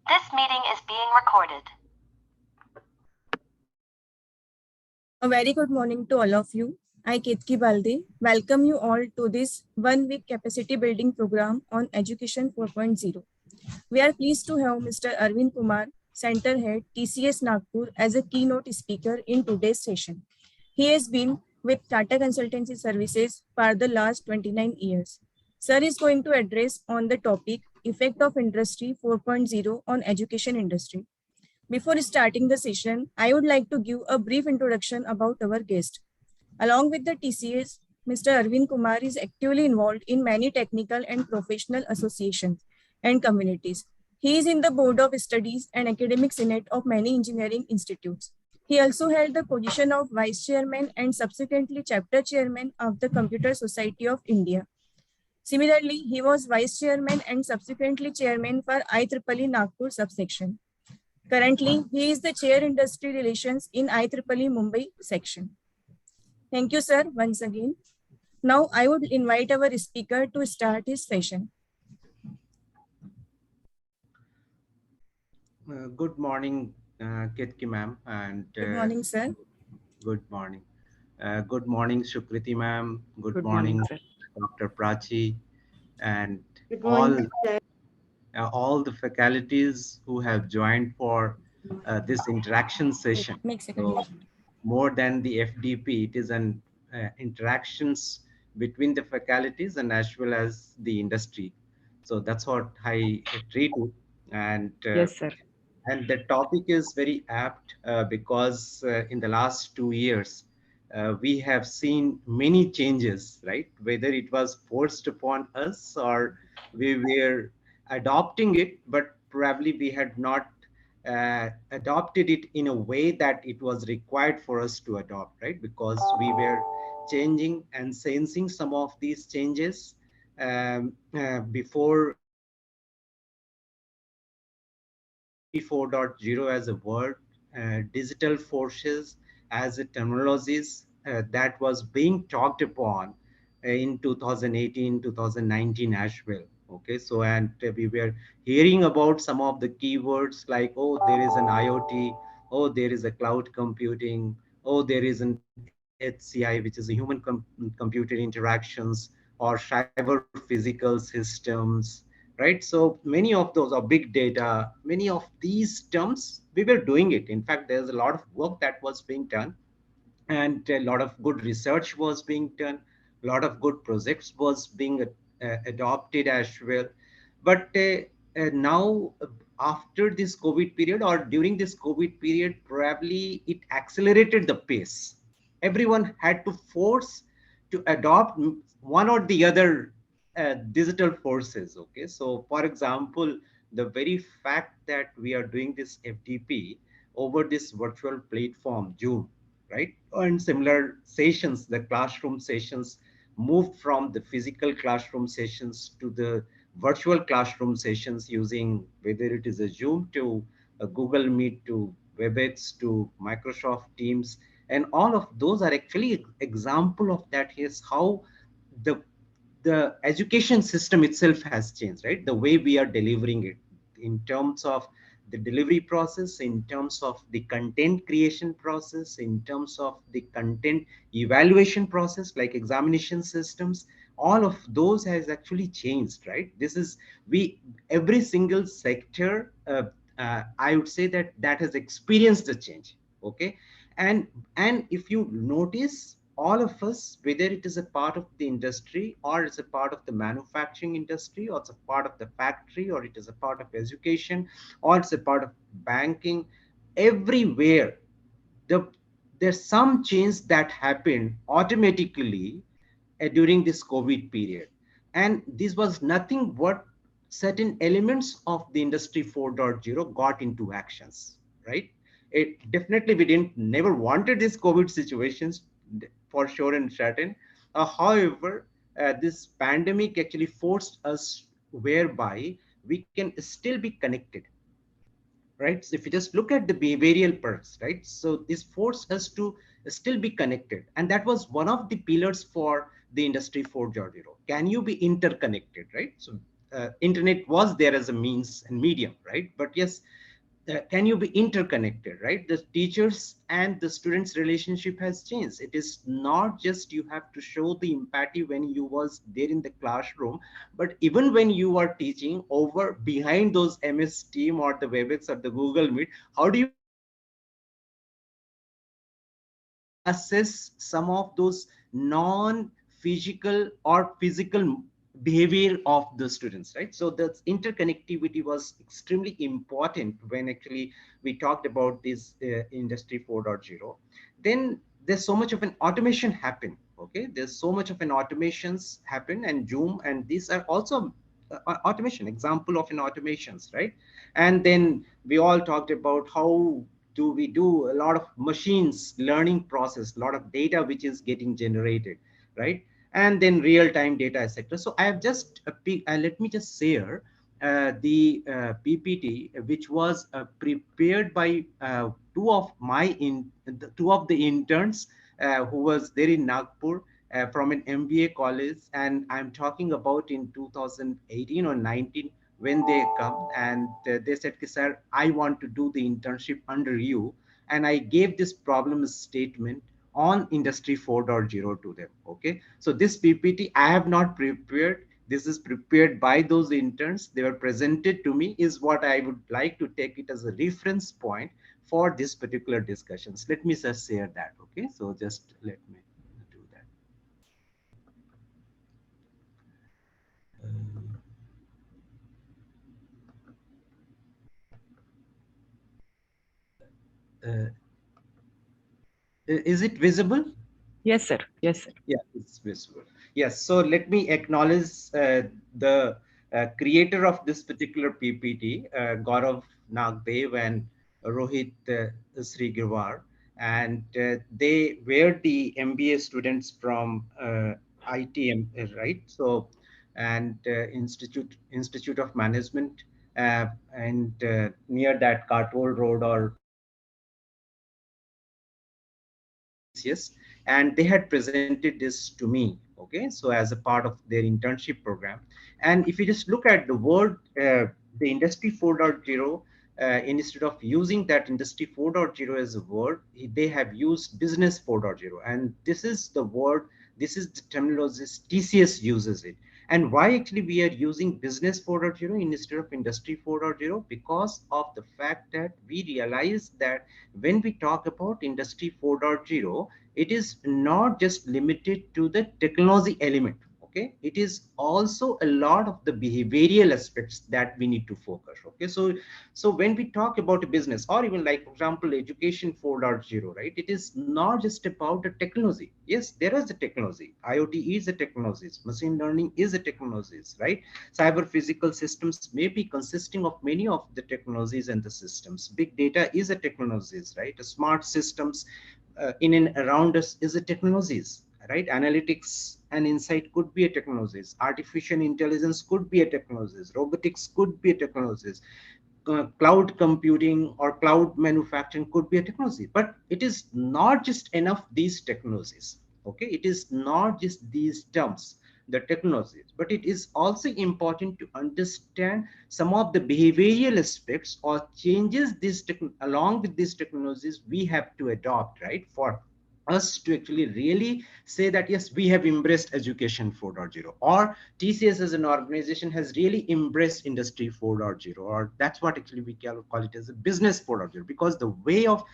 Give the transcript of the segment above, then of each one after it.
This meeting is being recorded. A very good morning to all of you. I, Ketki Balde, welcome you all to this one-week capacity building program on Education 4.0. We are pleased to have Mr. Arvind Kumar, Center Head, TCS Nagpur, as a keynote speaker in today's session. He has been with Tata Consultancy Services for the last 29 years. Sir is going to address on the topic Effect of Industry 4.0 on Education Industry. Before starting the session, I would like to give a brief introduction about our guest. Along with the TCS, Mr. Arvind Kumar is actively involved in many technical and professional associations and communities. He is in the Board of Studies and Academic Senate of many engineering institutes. He also held the position of Vice Chairman and subsequently Chapter Chairman of the Computer Society of India. Similarly, he was Vice Chairman and subsequently Chairman for IEEE Nagpur subsection. Currently, he is the Chair Industry Relations in IEEE Mumbai section. Thank you, sir, once again. Now, I would invite our speaker to start his session. Good morning, Ketki ma'am, and Good morning, sir. good morning. Good morning, Shukriti ma'am. Good Good morning, morning, sir. Dr. Prachi, and Good all morning, sir. all the faculties who have joined for this interaction session. Make second. So, more than the FDP, it is an interactions between the faculties and as well as the industry. So that's what I treat it, and Yes, sir. and the topic is very apt because in the last 2 years, we have seen many changes, right? Whether it was forced upon us or we were adopting it, but probably we had not adopted it in a way that it was required for us to adopt, right? Because we were changing and sensing some of these changes before Industry 4.0 as a word, digital forces as a terminologies that was being talked upon in 2018, 2019 as well. Okay, so and we were hearing about some of the keywords like, oh, there is an IoT, oh, there is a cloud computing, oh, there is an HCI, which is a human computer interactions, or cyber physical systems, right? So many of those are big data, many of these terms we were doing it. In fact, there's a lot of work that was being done, and a lot of good research was being done, a lot of good projects was being adopted as well. But now, after this COVID period or during this COVID period, probably it accelerated the pace. Everyone had to force to adopt one or the other digital forces. Okay, so for example, the very fact that we are doing this FDP over this virtual platform Zoom, right? And similar sessions, the classroom sessions moved from the physical classroom sessions to the virtual classroom sessions using whether it is a Zoom to a Google Meet to WebEx to Microsoft Teams. And all of those are actually example of that. Is how the the education system itself has changed, right? The way we are delivering it in terms of the delivery process, in terms of the content creation process, in terms of the content evaluation process, like examination systems, all of those has actually changed, right? This is we every single sector, I would say that that has experienced the change. Okay, and if you notice, all of us, whether it is a part of the industry or it's a part of the manufacturing industry or it's a part of the factory or it is a part of education or it's a part of banking, everywhere the there's some change that happened automatically during this COVID period. And this was nothing but certain elements of the industry 4.0 got into actions, right? It definitely, we didn't never wanted this COVID situations for sure and certain. However, this pandemic actually forced us whereby we can still be connected, right? So if you just look at the behavioral parts, right? So this forced us to still be connected. And that was one of the pillars for the industry 4.0. Can you be interconnected, right? So internet was there as a means and medium, right? But yes, can you be interconnected, right? The teachers and the students relationship has changed. It is not just you have to show the empathy when you was there in the classroom, but even when you are teaching over behind those MS Team or the Webex or the Google Meet, how do you assess some of those non-physical or physical behavior of the students, right? So the interconnectivity was extremely important when actually we talked about this industry 4.0. Then there's so much of an automation happen. Okay, there's so much of an automations happen, and Zoom, and these are also automation example of an automations, right? And then we all talked about how do we do a lot of machines learning process, a lot of data which is getting generated, right? And then real time data, etc. So I have just let me just share the PPT which was prepared by two of the interns who was there in Nagpur from an MBA college, and I'm talking about in 2018 or 19 when they come, and they said, sir, I want to do the internship under you. And I gave this problem statement on industry 4.0 to them. Okay, so this PPT I have not prepared. This is prepared by those interns. They were presented to me, is what I would like to take it as a reference point for this particular discussions. Let me just share that. Okay, so just let me do that. Uh, is it visible? Yes, sir. Yes, sir. Yeah, it's visible. Yes. So let me acknowledge the creator of this particular PPT, Gaurav Nagdev and Rohit Srigirwar. And they were the MBA students from ITM, right? So, and Institute of Management, and near that Cartwell Road or TCS, and they had presented this to me. Okay, so as a part of their internship program, and if you just look at the word, the industry 4.0, instead of using that industry 4.0 as a word, they have used business 4.0, and this is the word, this is the terminology TCS uses it. And why actually we are using business 4.0 instead of industry 4.0? Because of the fact that we realize that when we talk about industry 4.0, it is not just limited to the technology element. Okay, it is also a lot of the behavioral aspects that we need to focus. Okay, so when we talk about a business, or even like for example education 4.0, right, it is not just about the technology. Yes, there is a technology, IoT is a technology, machine learning is a technology, right? Cyber physical systems may be consisting of many of the technologies and the systems. Big data is a technologies, right? Smart systems in and around us is a technologies, right? Analytics and insight could be a technologies. Artificial intelligence could be a technologies. Robotics could be a technologies. Cloud computing or cloud manufacturing could be a technology. But it is not just enough these technologies. Okay, it is not just these terms, the technologies, but it is also important to understand some of the behavioral aspects or changes this along with these technologies we have to adopt, right, for us to actually really say that yes, we have embraced education 4.0, or TCS as an organization has really embraced industry 4.0, or that's what actually we call it as a business 4.0, because the way of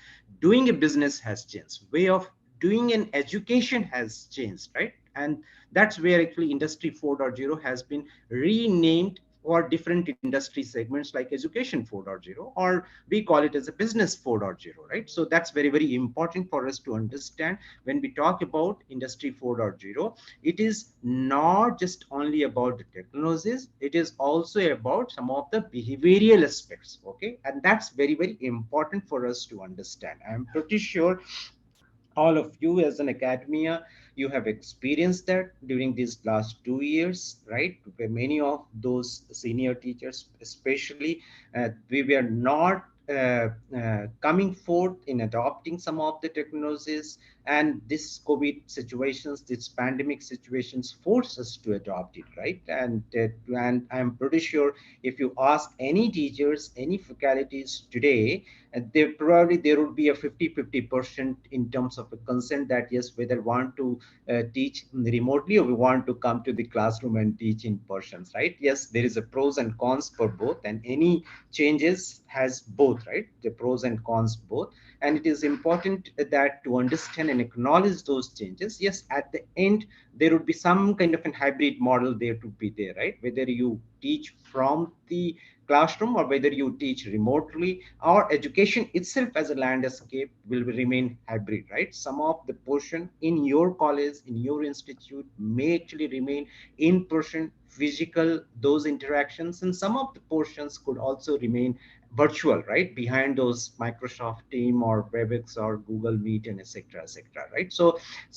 doing a business has changed, way of doing an education has changed, right? And that's where actually industry 4.0 has been renamed for different industry segments like education 4.0, or we call it as a business 4.0, right? So that's very, very important for us to understand when we talk about industry 4.0. It is not just only about the technologies, it is also about some of the behavioral aspects. Okay, and that's very, very important for us to understand. I'm pretty sure all of you as an academia, you have experienced that during these last 2 years, right? Where many of those senior teachers especially, we were not coming forth in adopting some of the technologies, and this COVID situations, this pandemic situations force us to adopt it, right? And I'm pretty sure if you ask any teachers, any faculties today, there probably there would be a 50-50% in terms of a consent that yes, whether want to teach remotely or we want to come to the classroom and teach in persons, right? Yes, there is a pros and cons for both, and any changes has both, right? The pros and cons both. And it is important that to understand and acknowledge those changes. Yes, at the end there would be some kind of an hybrid model there to be there, right? Whether you teach from the classroom or whether you teach remotely, or education itself as a landscape will remain hybrid, right? Some of the portion in your college, in your institute may actually remain in person, physical, those interactions, and some of the portions could also remain virtual, right, behind those Microsoft Team or Webex or Google Meet and etc., right? So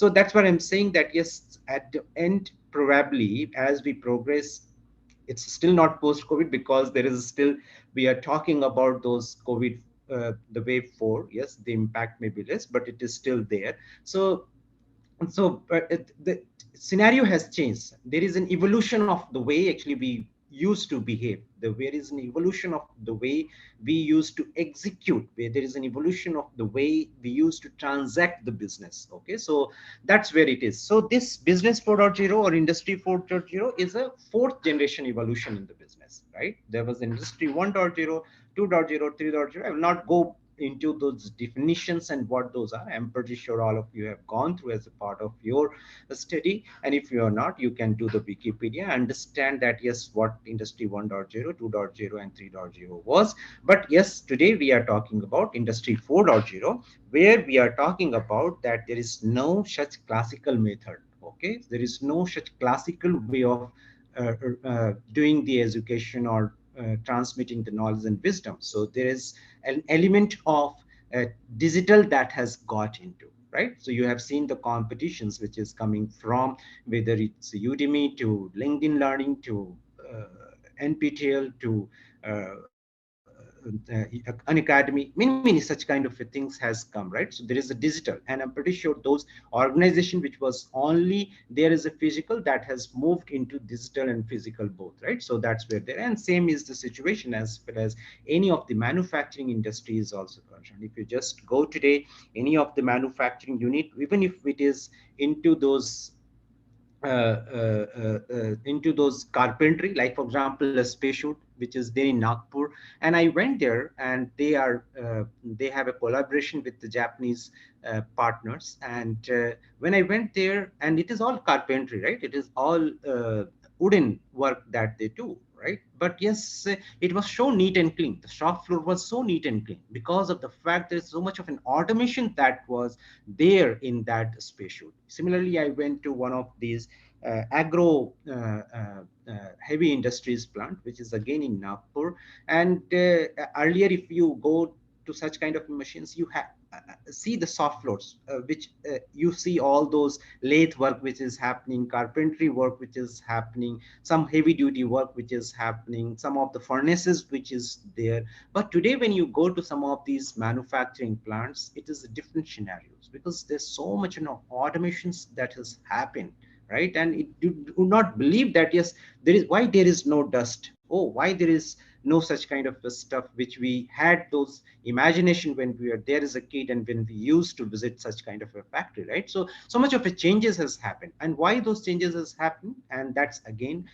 that's what I'm saying, that yes, at the end probably as we progress, it's still not post COVID, because there is still, we are talking about those COVID, the wave 4. Yes, the impact may be less, but it is still there. So the scenario has changed. There is an evolution of the way actually we used to behave. There is an evolution of the way we used to execute. Where there is an evolution of the way we used to transact the business. Okay, so that's where it is. So this business 4.0 or industry 4.0 is a fourth generation evolution in the business, right? There was industry 1.0, 2.0, 3.0. I will not go into those definitions and what those are. I'm pretty sure all of you have gone through as a part of your study. And if you are not, you can do the Wikipedia, understand that yes, what industry 1.0, 2.0, and 3.0 was. But yes, today we are talking about industry 4.0, where we are talking about that there is no such classical method. Okay, there is no such classical way of doing the education or transmitting the knowledge and wisdom. So there is an element of digital that has got into, right? So you have seen the competitions which is coming from, whether it's Udemy to LinkedIn Learning to NPTEL to an academy, many such kind of things has come, right? So there is a digital, and I'm pretty sure those organization which was only there is a physical that has moved into digital and physical both, right? So that's where there, and same is the situation as far as any of the manufacturing industry is also concerned. If you just go today, any of the manufacturing unit, even if it is into those into those carpentry, like for example a spacesuit which is there in Nagpur, and I went there, and they have a collaboration with the Japanese partners. And when I went there, and it is all carpentry, right? It is all wooden work that they do, right? But yes, it was so neat and clean. The shop floor was so neat and clean because of the fact there is so much of an automation that was there in that spacesuit. Similarly, I went to one of these agro heavy industries plant, which is again in Nagpur. And earlier, if you go to such kind of machines, you have see the soft floors, which you see all those lathe work which is happening, carpentry work which is happening, some heavy duty work which is happening, some of the furnaces which is there. But today, when you go to some of these manufacturing plants, it is a different scenarios, because there's so much, automations that has happened, right? And you do not believe that yes, there is, why there is no dust, oh, why there is no such kind of stuff which we had those imagination when we were there as a kid and when we used to visit such kind of a factory, right? So much of a changes has happened. And why those changes has happened? And that's again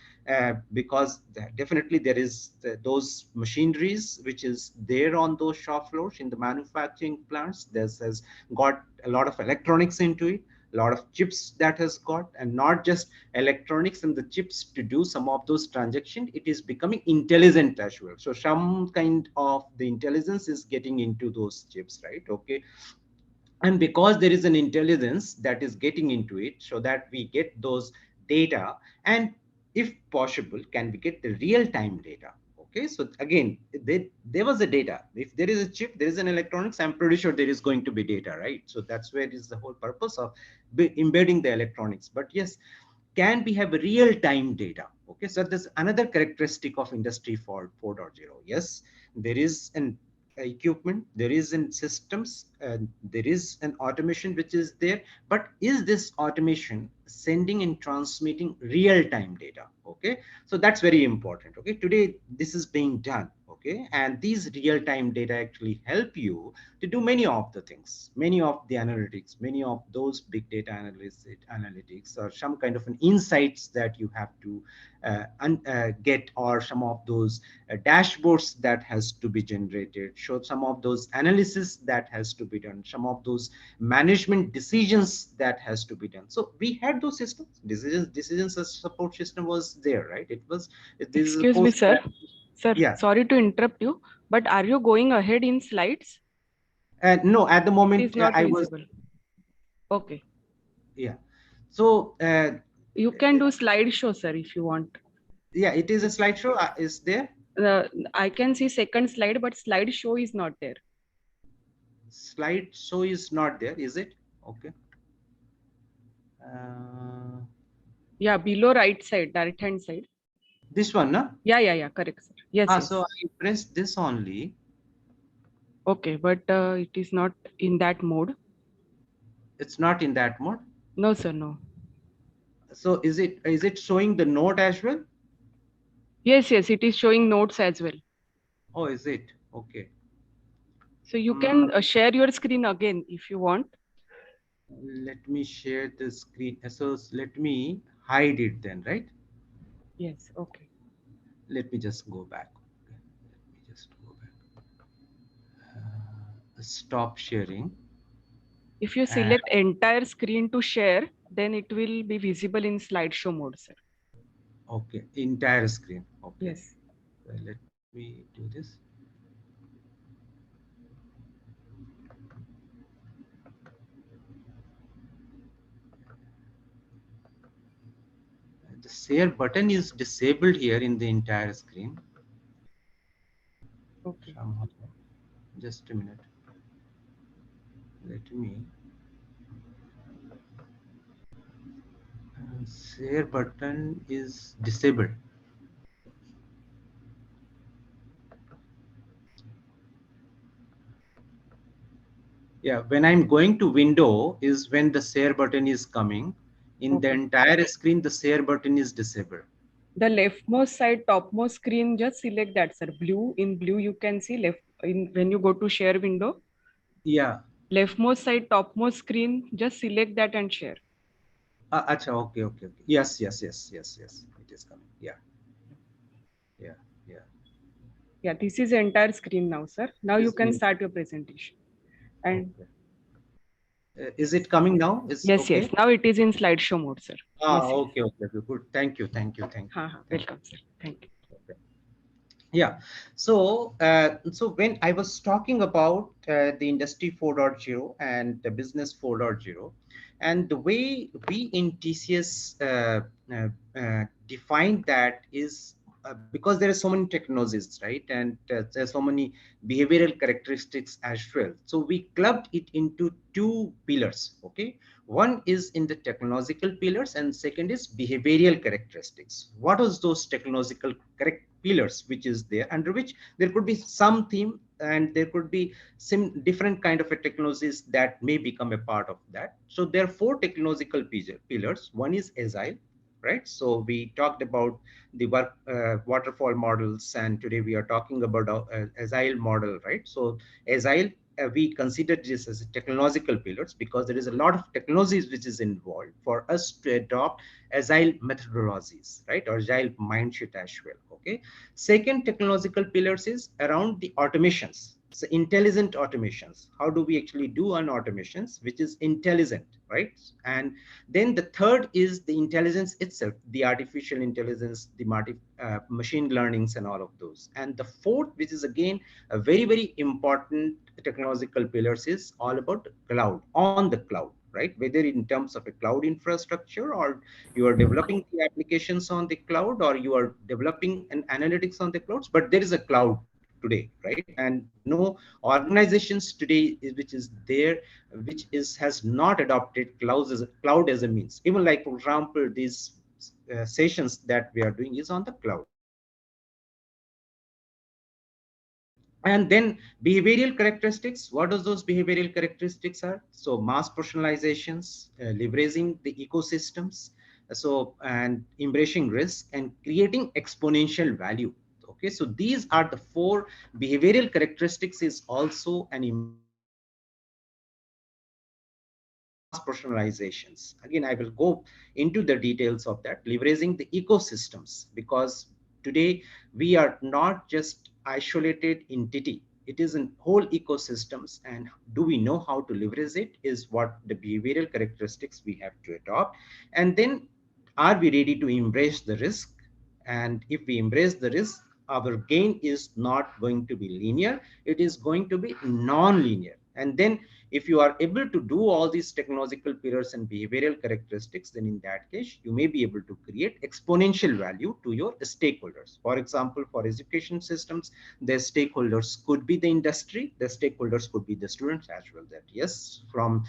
because definitely there is those machineries which is there on those shop floors in the manufacturing plants. This has got a lot of electronics into it, a lot of chips that has got, and not just electronics and the chips to do some of those transactions. It is becoming intelligent as well. So some kind of the intelligence is getting into those chips, right? Okay, and because there is an intelligence that is getting into it, so that we get those data, and if possible can we get the real-time data. Okay, so again, there was a data. If there is a chip, there is an electronics, I'm pretty sure there is going to be data, right? So that's where is the whole purpose of embedding the electronics. But yes, can we have real-time data? Okay, so there's another characteristic of industry 4.0. Yes, there is an equipment, there is in systems, and there is an automation which is there, but is this automation sending and transmitting real-time data? Okay, so that's very important. Okay, today this is being done. Okay, and these real-time data actually help you to do many of the things, many of the analytics, many of those big data analytics, or some kind of an insights that you have to get, or some of those dashboards that has to be generated, show some of those analysis that has to be done, some of those management decisions that has to be done. So we had those systems, decisions as support system was there, right? It was, this is a Excuse me, post. sir. Sir, Yeah. sorry to interrupt you, but are you going ahead in slides? No, at the It is moment not I was. visible. Okay. Yeah. So You can do slideshow, sir, if you want. yeah, it is a slideshow. Is there? I can see second slide, but slideshow is not there. Slideshow is not there, is it? Okay. Uh, Yeah, below right side, right hand side. this one, no? Yeah, correct, sir. Yes, yes. So I pressed this only. Okay, but it is not in that mode. It's not in that mode. No, sir, no. So is it showing the node as well? Yes, it is showing notes as well. Oh, is it? Okay. So you can share your screen again if you want. Let me share the screen. So let me hide it then, right? Yes, okay. Let me just go back. Okay. Let me just go back. Stop sharing. If you And select entire screen to share, then it will be visible in slideshow mode, sir. okay, entire screen. Okay. Yes. Let me do this. The share button is disabled here in the entire screen. Okay. Somehow. Just a minute. Let me. Share button is disabled. Yeah, when I'm going to window is when the share button is coming. In the Okay. entire screen, the share button is disabled. The leftmost side, topmost screen, just select that, sir. Blue, in blue, you can see left in when you go to share window. Yeah. Leftmost side, topmost screen, just select that and share. Acha, okay. Yes. It is coming. Yeah. Yeah. Yeah. Yeah, this is entire screen now, sir. Now you This can means, start your presentation. And okay. Is it coming now? Is yes. okay? Now it is in slideshow mode, sir. Yes. Okay. Good. Thank you. Welcome, sir. Thank you. Okay. Yeah. So when I was talking about the industry 4.0 and the business 4.0, and the way we in TCS defined that is because there are so many technologies, right? And there are so many behavioral characteristics as well. So we clubbed it into two pillars. Okay. One is in the technological pillars, and second is behavioral characteristics. What is those technological pillars which is there, under which there could be some theme, and there could be some different kind of a technologies that may become a part of that. So there are four technological pillars. One is agile, right? So we talked about the waterfall models, and today we are talking about agile model, right? So agile, we consider this as technological pillars because there is a lot of technologies which is involved for us to adopt agile methodologies, right? Or agile mindset as well. Okay. Second technological pillars is around the automations. So intelligent automations. How do we actually do an automations which is intelligent, right? And then the third is the intelligence itself, the artificial intelligence, the machine learnings, and all of those. And the fourth, which is again a very important technological pillars, is all about cloud, on the cloud, right? Whether in terms of a cloud infrastructure, or you are developing the applications on the cloud, or you are developing an analytics on the clouds, but there is a cloud today, right? And no organizations today which is there, which is has not adopted cloud as a means. Even like, for example, these sessions that we are doing is on the cloud. And then behavioral characteristics, what are those behavioral characteristics are? So mass personalizations, leveraging the ecosystems, so and embracing risk and creating exponential value. Okay, so these are the four behavioral characteristics is also an important aspect of mass personalizations. Again, I will go into the details of that, leveraging the ecosystems, because today we are not just isolated entity. It is in whole ecosystems, and do we know how to leverage it is what the behavioral characteristics we have to adopt. And then, are we ready to embrace the risk? And if we embrace the risk, our gain is not going to be linear, it is going to be non-linear. And then if you are able to do all these technological pillars and behavioral characteristics, then in that case you may be able to create exponential value to your stakeholders. For example, for education systems, the stakeholders could be the industry, the stakeholders could be the students as well. That yes, from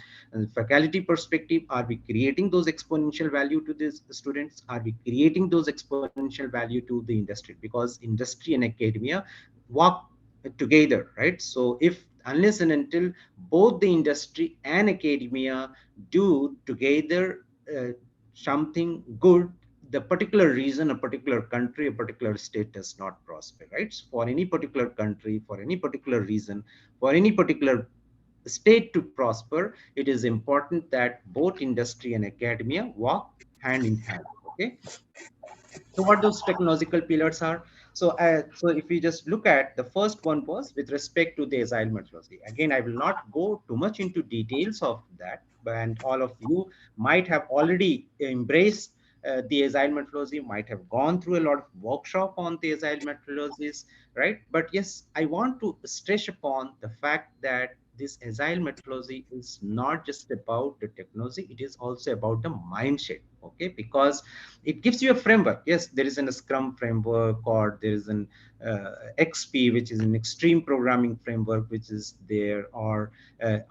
faculty perspective, are we creating those exponential value to these students? Are we creating those exponential value to the industry? Because industry and academia work together, right? So if unless and until both the industry and academia do together something good, the particular region, a particular country, a particular state does not prosper, right? So for any particular country, for any particular reason, for any particular state to prosper, it is important that both industry and academia walk hand in hand. Okay, so what those technological pillars are? So if we just look at the first one was with respect to the agile methodology. Again, I will not go too much into details of that, and all of you might have already embraced the agile methodology, might have gone through a lot of workshop on the agile methodologies, right? But yes, I want to stress upon the fact that this agile methodology is not just about the technology, it is also about the mindset. Okay, because it gives you a framework. Yes, there is an scrum framework, or there is an XP, which is an extreme programming framework, which is there, or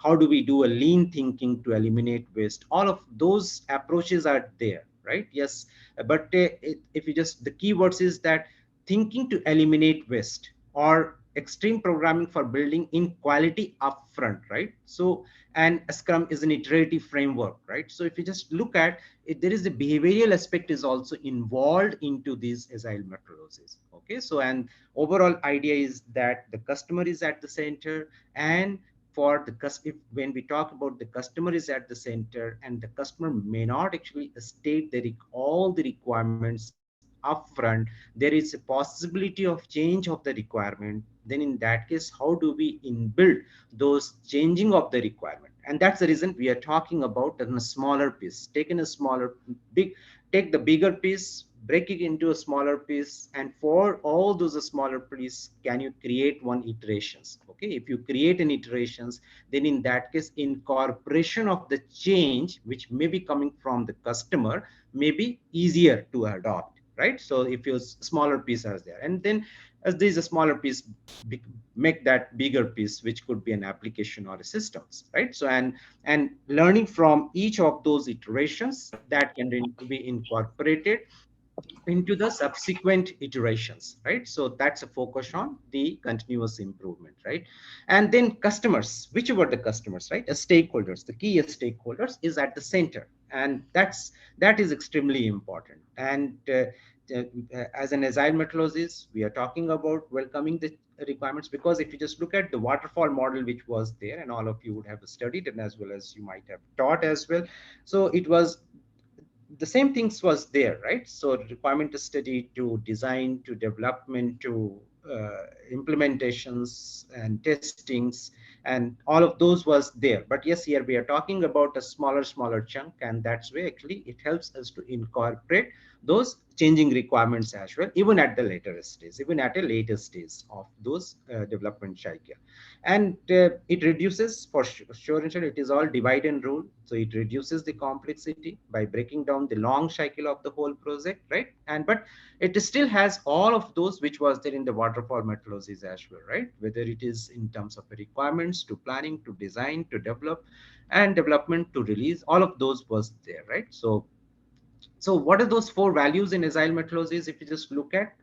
how do we do a lean thinking to eliminate waste? All of those approaches are there, right? Yes, but if you just, the keywords is that thinking to eliminate waste, or extreme programming for building in quality upfront, right? So, and Scrum is an iterative framework, right? So if you just look at it, there is a behavioral aspect is also involved into these agile methodologies. Okay, so and overall idea is that the customer is at the center, and for the if when we talk about the customer is at the center, and the customer may not actually state all the requirements upfront, there is a possibility of change of the requirement. Then in that case, how do we inbuild those changing of the requirement? And that's the reason we are talking about in a smaller piece, taking a smaller big, take the bigger piece, break it into a smaller piece, and for all those smaller piece, can you create one iterations? Okay, if you create an iterations, then in that case, incorporation of the change which may be coming from the customer may be easier to adopt, right? So if your smaller piece are there, and then as there is a smaller piece, make that bigger piece, which could be an application or a systems, right? So and learning from each of those iterations that can be incorporated into the subsequent iterations, right? So that's a focus on the continuous improvement, right? And then customers, whichever the customers, right? As stakeholders, the key stakeholders is at the center, and that is extremely important. And uh, as an agile methodologist, we are talking about welcoming the requirements, because if you just look at the waterfall model which was there, and all of you would have studied, and as well as you might have taught as well, so it was the same things was there, right? So requirement study to design to development to implementations and testings, and all of those was there. But yes, here we are talking about a smaller chunk, and that's where actually it helps us to incorporate those changing requirements as well, even at the later stage, even at a later stage of those development cycle. And it reduces, for sure and sure, it is all divide and rule. So it reduces the complexity by breaking down the long cycle of the whole project, right? And but it still has all of those which was there in the waterfall methodologies as well, right? Whether it is in terms of the requirements to planning to design to develop and development to release, all of those was there, right? So So what are those four values in agile methodologies? If you just look at,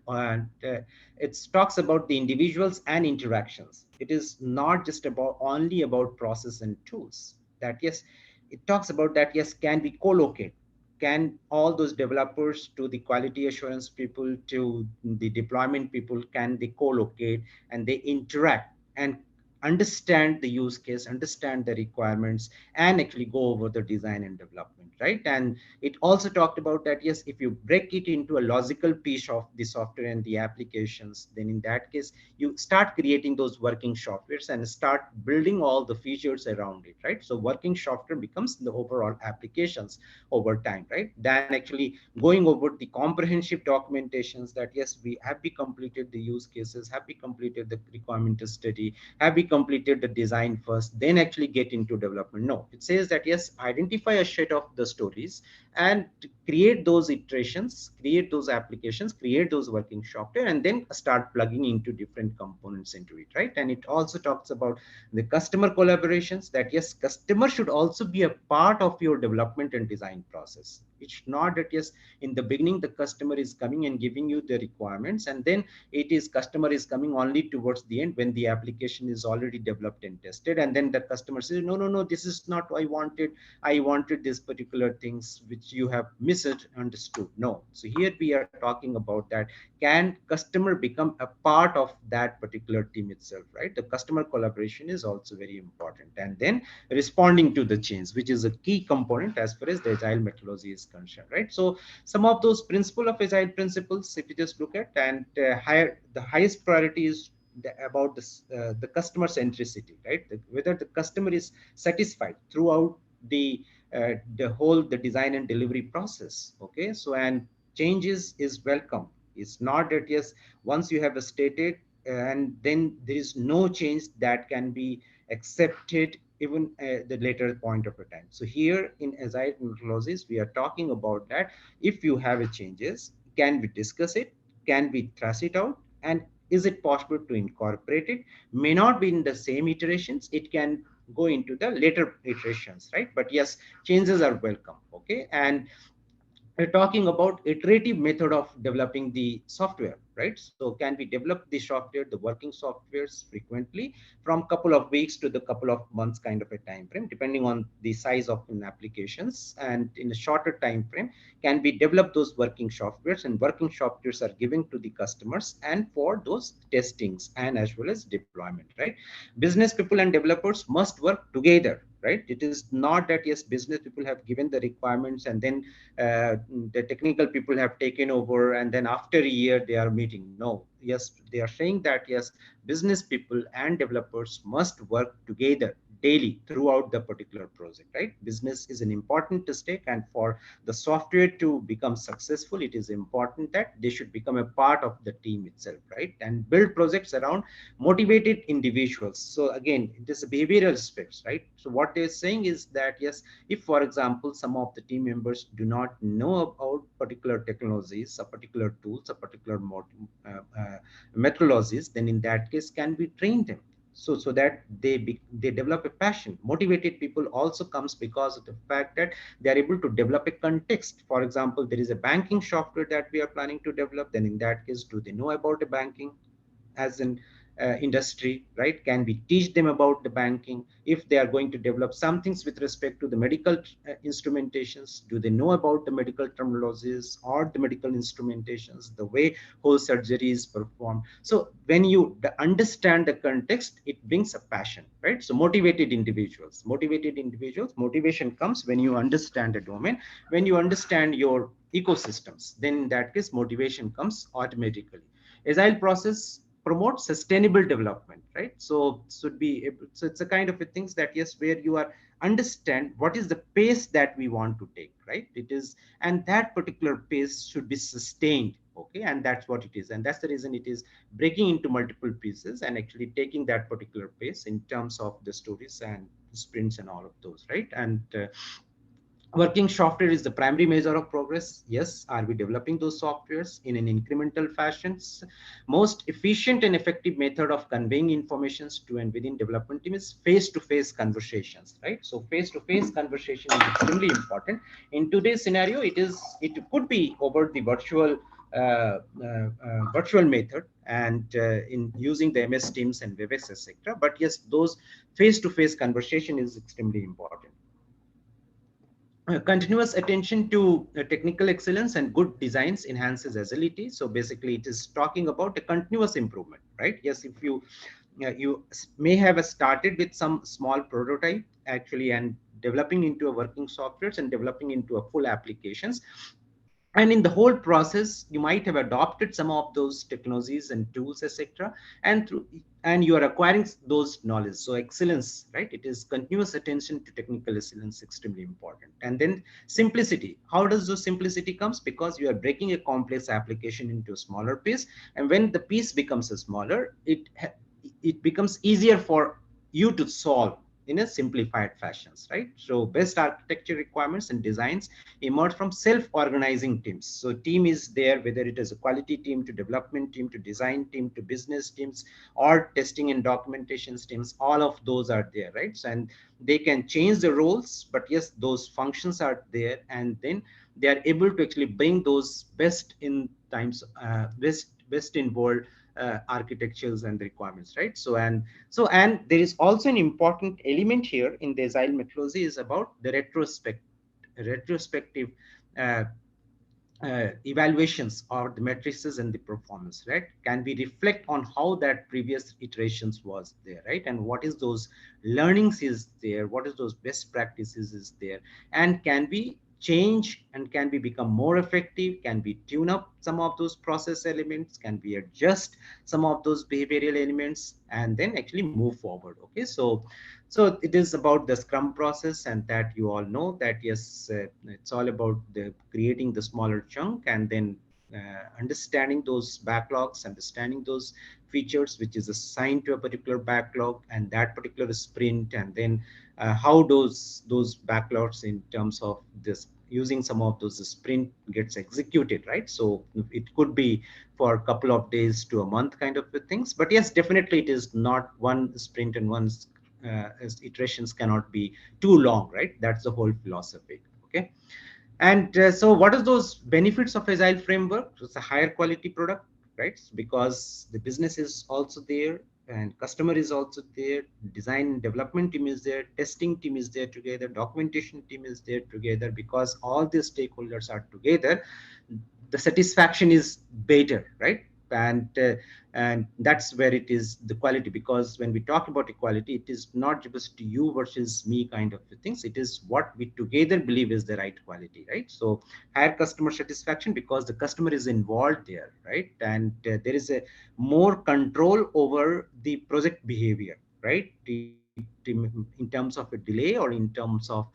it talks about the individuals and interactions. It is not just about only about process and tools. That yes, it talks about that yes, can we co-locate? Can all those developers to the quality assurance people to the deployment people, can they co-locate and they interact and understand the use case, understand the requirements, and actually go over the design and development, right? And it also talked about that yes, if you break it into a logical piece of the software and the applications, then in that case you start creating those working softwares and start building all the features around it, right? So working software becomes the overall applications over time, right? Then actually going over the comprehensive documentations that yes, we have we completed the use cases, have we completed the requirement study, have we completed the design first, then actually get into development. No, it says that yes, identify a set of the stories and create those iterations, create those applications, create those working software, and then start plugging into different components into it, right? And it also talks about the customer collaborations, that yes, customer should also be a part of your development and design process. It's not that yes, in the beginning the customer is coming and giving you the requirements, and then it is customer is coming only towards the end when the application is already developed and tested, and then the customer says no, no, no, this is not what I wanted. I wanted this particular things which you have misunderstood. No. So here we are talking about that. Can customer become a part of that particular team itself, right? The customer collaboration is also very important. And then responding to the change, which is a key component as far as the agile methodology is concerned, right? So some of those principle of agile principles, if you just look at, and the highest priority is about this, the customer centricity, right? Whether the customer is satisfied throughout the the whole the design and delivery process. Okay, so and changes is welcome. It's not that yes, once you have stated and then there is no change that can be accepted even at the later point of a time. So here in agile methodologies we are talking about that if you have a changes, can we discuss it, can we trace it out, and is it possible to incorporate it? May not be in the same iterations, it can go into the later iterations, right? But yes, changes are welcome. Okay, and we're talking about iterative method of developing the software, right? So can we develop the software, the working softwares frequently from couple of weeks to the couple of months kind of a time frame, depending on the size of an applications, and in a shorter time frame can we develop those working softwares, and working softwares are given to the customers and for those testings and as well as deployment, right? Business people and developers must work together, right? It is not that yes, business people have given the requirements and then uh, the technical people have taken over and then after a year they are meeting. No, yes, they are saying that yes, business people and developers must work together daily throughout the particular project, right? Business is an important stake, and for the software to become successful, it is important that they should become a part of the team itself, right? And build projects around motivated individuals. So again, it is a behavioral aspects, right? So what they're saying is that yes, if for example some of the team members do not know about particular technologies, a particular tools, a particular methodologies, then in that case can we train them, so that they develop a passion. Motivated people also comes because of the fact that they are able to develop a context. For example, there is a banking software that we are planning to develop, then in that case do they know about the banking as an industry, right? Can we teach them about the banking? If they are going to develop some things with respect to the medical instrumentations, do they know about the medical terminologies or the medical instrumentations, the way whole surgery is performed? So when you understand the context, it brings a passion, right? So motivated individuals, motivation comes when you understand the domain, when you understand your ecosystems, then in that case motivation comes automatically. Agile process promote sustainable development, right? So should be able, so it's a kind of a things that yes, where you are understand what is the pace that we want to take, right? It is, and that particular pace should be sustained. Okay, and that's what it is, and that's the reason it is breaking into multiple pieces and actually taking that particular pace in terms of the stories and sprints and all of those, right? And Working software is the primary measure of progress. Yes, are we developing those softwares in an incremental fashions? Most efficient and effective method of conveying informations to and within development team is face-to-face conversations, right? So face-to-face conversation is extremely important. In today's scenario, it could be over the virtual method and in using the MS Teams and Webex, etc. But yes, those face-to-face conversation is extremely important. Continuous attention to technical excellence and good designs enhances agility. So basically it is talking about a continuous improvement, right? Yes, if you may have started with some small prototype actually and developing into a working softwares and developing into a full applications, and in the whole process you might have adopted some of those technologies and tools, etc., and you are acquiring those knowledge. So excellence, right? It is continuous attention to technical excellence, extremely important. And then simplicity. How does the simplicity comes? Because you are breaking a complex application into a smaller piece, and when the piece becomes a smaller, it becomes easier for you to solve in a simplified fashions, right? So best architecture requirements and designs emerge from self-organizing teams. So team is there, whether it is a quality team to development team to design team to business teams or testing and documentation teams, all of those are there, right? So, and they can change the roles, but yes, those functions are there, and then they are able to actually bring those best in times, best in world architectures and requirements, right? And there is also an important element here in the agile methodology is about the retrospective uh, evaluations or the matrices and the performance, right? Can we reflect on how that previous iterations was there, right? And what is those learnings is there, what is those best practices is there, and can we change and can we become more effective, can we tune up some of those process elements, can we adjust some of those behavioral elements, and then actually move forward. Okay, so it is about the scrum process, and that you all know that yes, it's all about the creating the smaller chunk and then understanding those backlogs, understanding those features which is assigned to a particular backlog and that particular sprint, and then how those backlogs in terms of this using some of those sprint gets executed, right? So it could be for a couple of days to a month kind of things, but yes, definitely it is not one sprint and one iterations cannot be too long, right? That's the whole philosophy. Okay, and so what are those benefits of agile framework? It's a higher quality product, right? Because the business is also there and customer is also there, design and development team is there, testing team is there together, documentation team is there together. Because all the stakeholders are together, the satisfaction is better, right? And that's where it is the quality. Because when we talk about equality, it is not just you versus me kind of things, it is what we together believe is the right quality, right? So higher customer satisfaction because the customer is involved there, right? And there is a more control over the project behavior, right? In terms of a delay or in terms of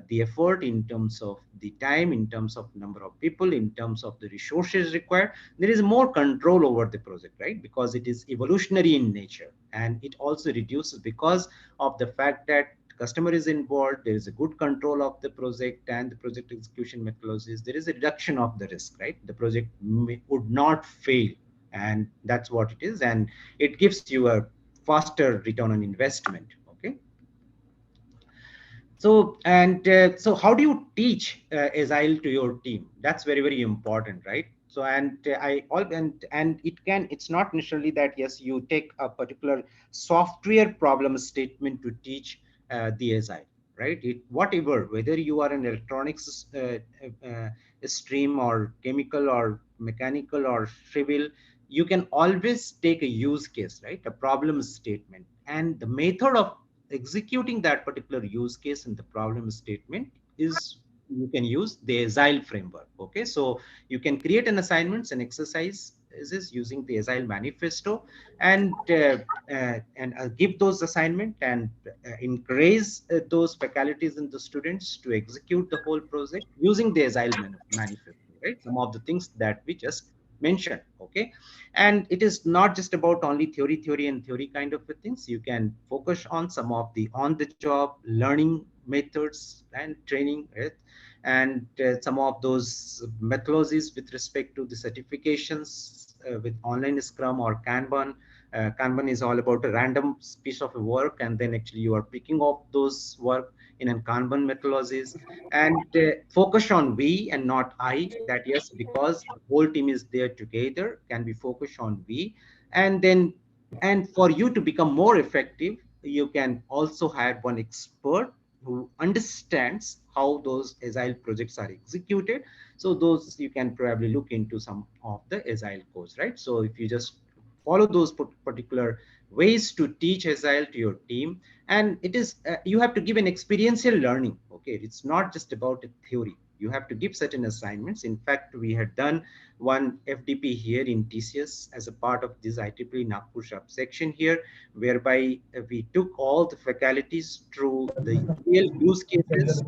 the effort, in terms of the time, in terms of number of people, in terms of the resources required, there is more control over the project, right? Because it is evolutionary in nature, and it also reduces because of the fact that customer is involved, there is a good control of the project and the project execution methodologies, there is a reduction of the risk, right? The project would not fail, and that's what it is, and it gives you a faster return on investment. Okay, so how do you teach agile to your team? That's very very important, right? So and it's not necessarily that yes you take a particular software problem statement to teach the agile, right? Whatever, whether you are an electronics stream or chemical or mechanical or civil, you can always take a use case, right? A problem statement, and the method of executing that particular use case in the problem statement is you can use the agile framework. Okay, so you can create an assignments and exercise is using the agile manifesto, and give those assignment and encourage those faculties and the students to execute the whole project using the agile manifesto, right? Some of the things that we just mentioned. Okay, and it is not just about only theory and theory kind of things. You can focus on some of the on the job learning methods and training, right? And some of those methodologies with respect to the certifications with online Scrum or Kanban. Kanban is all about a random piece of work, and then actually you are picking up those work in a Kanban methodologies, and focus on we and not I. That yes, because the whole team is there together, can be focused on we, and then and for you to become more effective, you can also hire one expert who understands how those agile projects are executed. So those you can probably look into some of the agile course, right? So if you just follow those particular ways to teach agile to your team, and it is you have to give an experiential learning. Okay, it's not just about a theory. You have to give certain assignments. In fact, we had done one FDP here in TCS as a part of this IEEE Nagpur subsection here, whereby we took all the faculties through the real use cases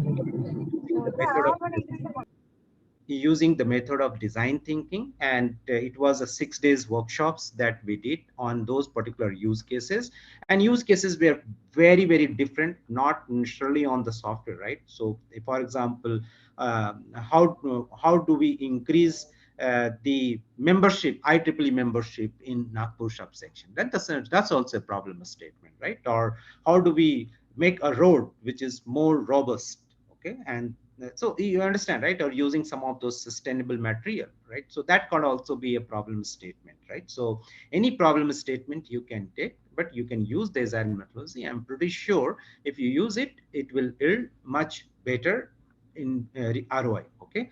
using the method of design thinking, and it was a 6 days workshops that we did on those particular use cases, and use cases were very very different, not necessarily on the software, right? So for example, how do we increase the membership, IEEE membership in Nagpur subsection? That's also a problem statement, right? Or how do we make a road which is more robust? Okay, and so you understand, right? Or using some of those sustainable material, right? So that could also be a problem statement, right? So any problem statement you can take, but you can use the agile methodology. I'm pretty sure if you use it, it will yield much better in ROI. Okay,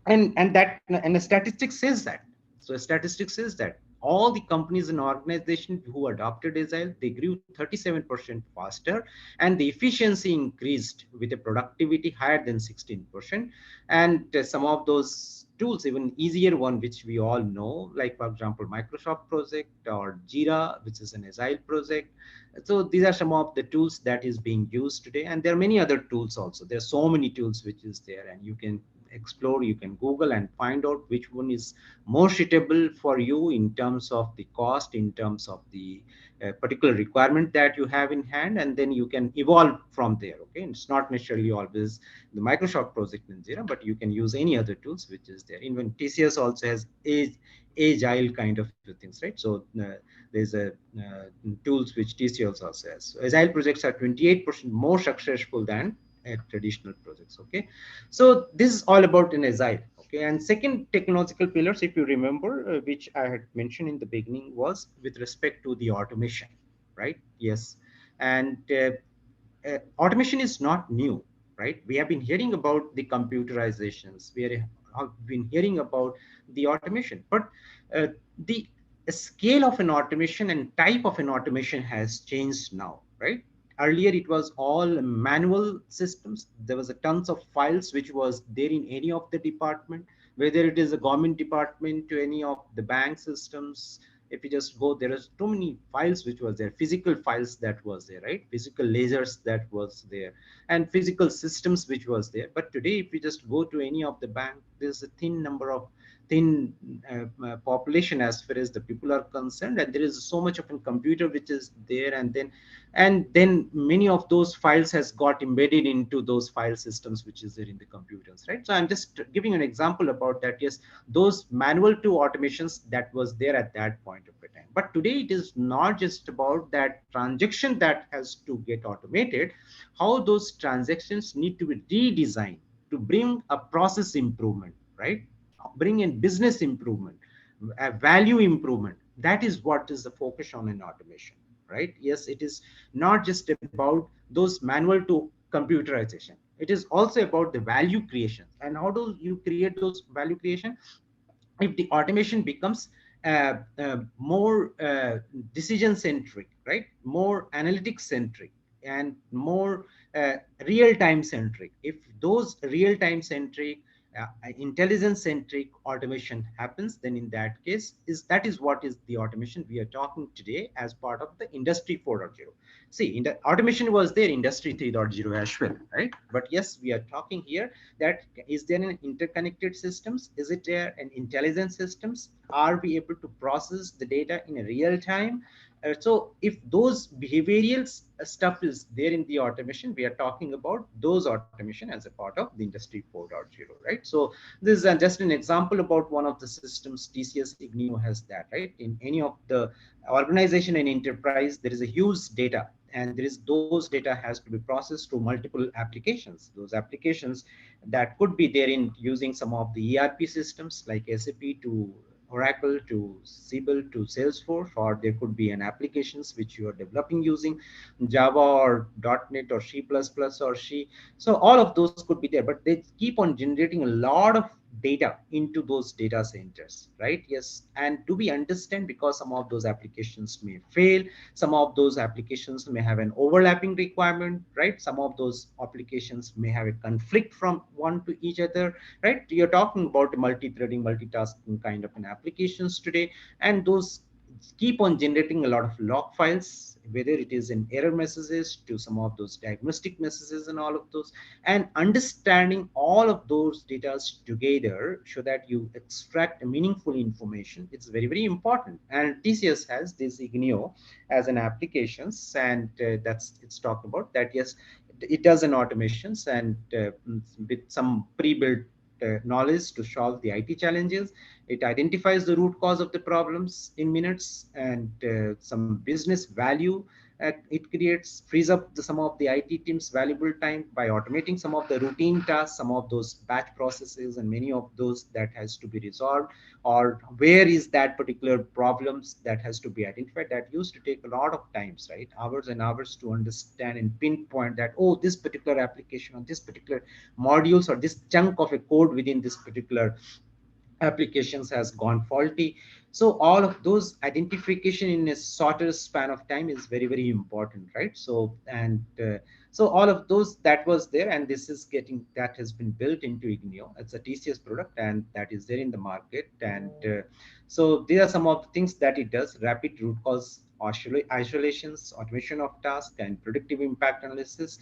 and the statistics says that. So statistics says that all the companies and organizations who adopted agile, they grew 37% faster, and the efficiency increased with a productivity higher than 16%. And some of those tools, even easier one which we all know, like for example Microsoft project or Jira, which is an agile project. So these are some of the tools that is being used today, and there are many other tools also. There are so many tools which is there, and you can explore, you can Google and find out which one is more suitable for you in terms of the cost, in terms of the particular requirement that you have in hand, and then you can evolve from there. Okay, and it's not necessarily always the Microsoft project in Jira, but you can use any other tools which is there. Even TCS also has agile kind of things, right? So there's a tools which TCS also has. So agile projects are 28% more successful than traditional projects. Okay, so this is all about an agile. Okay, and second technological pillars, if you remember, which I had mentioned in the beginning, was with respect to the automation, right? Yes, and automation is not new, right? We have been hearing about the computerizations. Have been hearing about the automation, but uh, the scale of an automation and type of an automation has changed now, right? Earlier, it was all manual systems. There was a tons of files which was there in any of the department, whether it is a government department to any of the bank systems. If you just go, there is too many files which was there, physical files that was there, right? Physical lasers that was there, and physical systems which was there. But today, if you just go to any of the bank, there's a thin population as far as the people are concerned, and there is so much of a computer which is there, and then many of those files has got embedded into those file systems which is there in the computers, right? So I'm just giving an example about that. Yes, those manual to automations that was there at that point of time, but today it is not just about that transaction that has to get automated. How those transactions need to be redesigned to bring a process improvement, right? Bring in business improvement, a value improvement. That is what is the focus on in automation, right? Yes, it is not just about those manual to computerization. It is also about the value creation. And how do you create those value creation? If the automation becomes more decision centric, right? More analytics centric and more uh, real time centric. If those real time centric, intelligence centric automation happens, then in that case, that is what is the automation we are talking today as part of the industry 4.0. See, in the automation was there industry 3.0 as well, right? But yes, we are talking here that is there an interconnected systems? Is it there an intelligent systems? Are we able to process the data in a real time? So if those behavioral stuff is there in the automation, we are talking about those automation as a part of the industry 4.0, right? So this is just an example about one of the systems. TCS Ignio has that, right? In any of the organization and enterprise, there is a huge data, and there is those data has to be processed through multiple applications. Those applications that could be there in using some of the ERP systems like SAP to Oracle to Siebel to Salesforce, or there could be an applications which you are developing using Java or .NET or C++ or C. So all of those could be there, but they keep on generating a lot of data into those data centers, right? Yes, and do we understand, because some of those applications may fail, some of those applications may have an overlapping requirement, right? Some of those applications may have a conflict from one to each other, right? You're talking about multi-threading, multitasking kind of an applications today, and those keep on generating a lot of log files, whether it is in error messages to some of those diagnostic messages and all of those, and understanding all of those data together so that you extract meaningful information. It's very, very important. And TCS has this Ignio as an applications, and that's it's talked about that. Yes, it does an automations and with some pre-built knowledge to solve the IT challenges. It identifies the root cause of the problems in minutes, and some business value it creates, frees up some of the IT team's valuable time by automating some of the routine tasks, some of those batch processes, and many of those that has to be resolved, or where is that particular problems that has to be identified. That used to take a lot of times, right? Hours and hours to understand and pinpoint that, oh, this particular application or this particular modules or this chunk of a code within this particular applications has gone faulty. So all of those identification in a shorter span of time is very, very important, right? So and so all of those that was there, and this is getting, that has been built into Ignio. It's a TCS product, and that is there in the market. And so these are some of the things that it does: rapid root cause isolations, automation of tasks, and predictive impact analysis.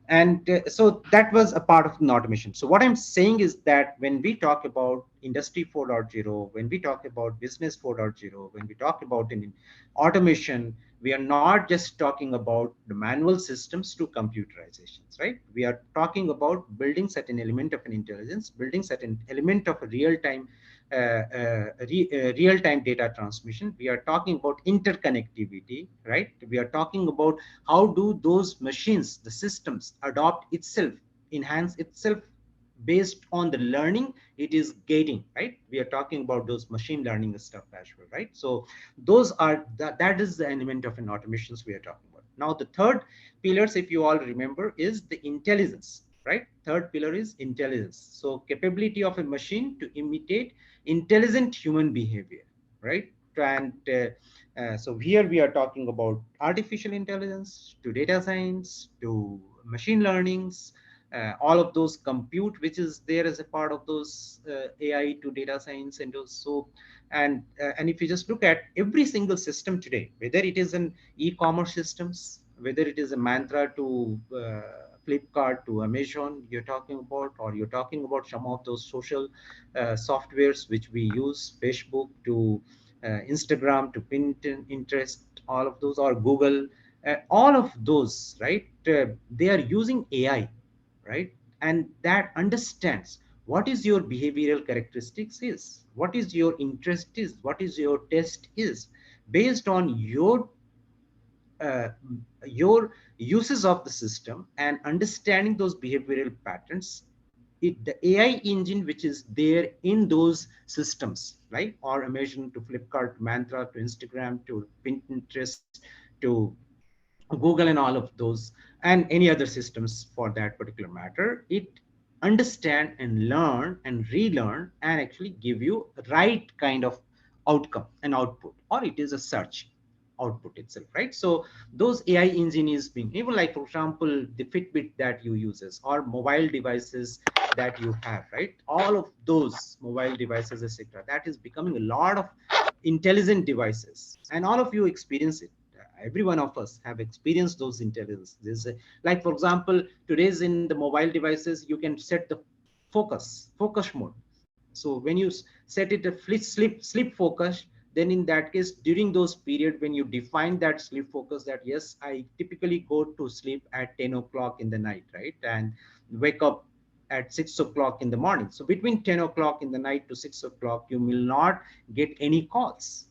And so that was a part of the automation. So what I'm saying is that when we talk about industry 4.0, when we talk about business 4.0, when we talk about an automation, we are not just talking about the manual systems to computerizations, right? We are talking about building certain element of an intelligence, building certain element of a real-time data transmission. We are talking about interconnectivity, right? We are talking about how do those machines, the systems, adopt itself, enhance itself based on the learning it is getting, right? We are talking about those machine learning stuff as well, right? So those are that is the element of an automations we are talking about. Now the third pillars, if you all remember, is the intelligence, right? Third pillar is intelligence. So capability of a machine to imitate intelligent human behavior, right? And so here we are talking about artificial intelligence to data science to machine learnings, all of those compute which is there as a part of those AI to data science and also. And if you just look at every single system today, whether it is an e-commerce systems, whether it is a Mantra to Flipkart to Amazon you're talking about, or you're talking about some of those social softwares which we use, Facebook to Instagram to Pinterest, all of those, or Google, all of those, right? They are using AI, right? And that understands what is your behavioral characteristics is, what is your interest is, what is your test is, based on uh, your uses of the system and understanding those behavioral patterns. The AI engine which is there in those systems, right? Or Amazon to Flipkart, to Mantra to Instagram to Pinterest to Google and all of those, and any other systems for that particular matter, it understand and learn and relearn and actually give you right kind of outcome and output, or it is a search output itself, right? So those AI engine is being, even like for example the Fitbit that you uses, or mobile devices that you have, right? All of those mobile devices, etc., that is becoming a lot of intelligent devices, and all of you experience it. Every one of us have experienced those intelligence. Like for example, today's in the mobile devices you can set the focus mode. So when you set it a sleep focus, then in that case, during those period when you define that sleep focus, that yes, I typically go to sleep at 10 o'clock in the night, right, and wake up at 6 o'clock in the morning. So between 10 o'clock in the night to 6 o'clock, you will not get any calls,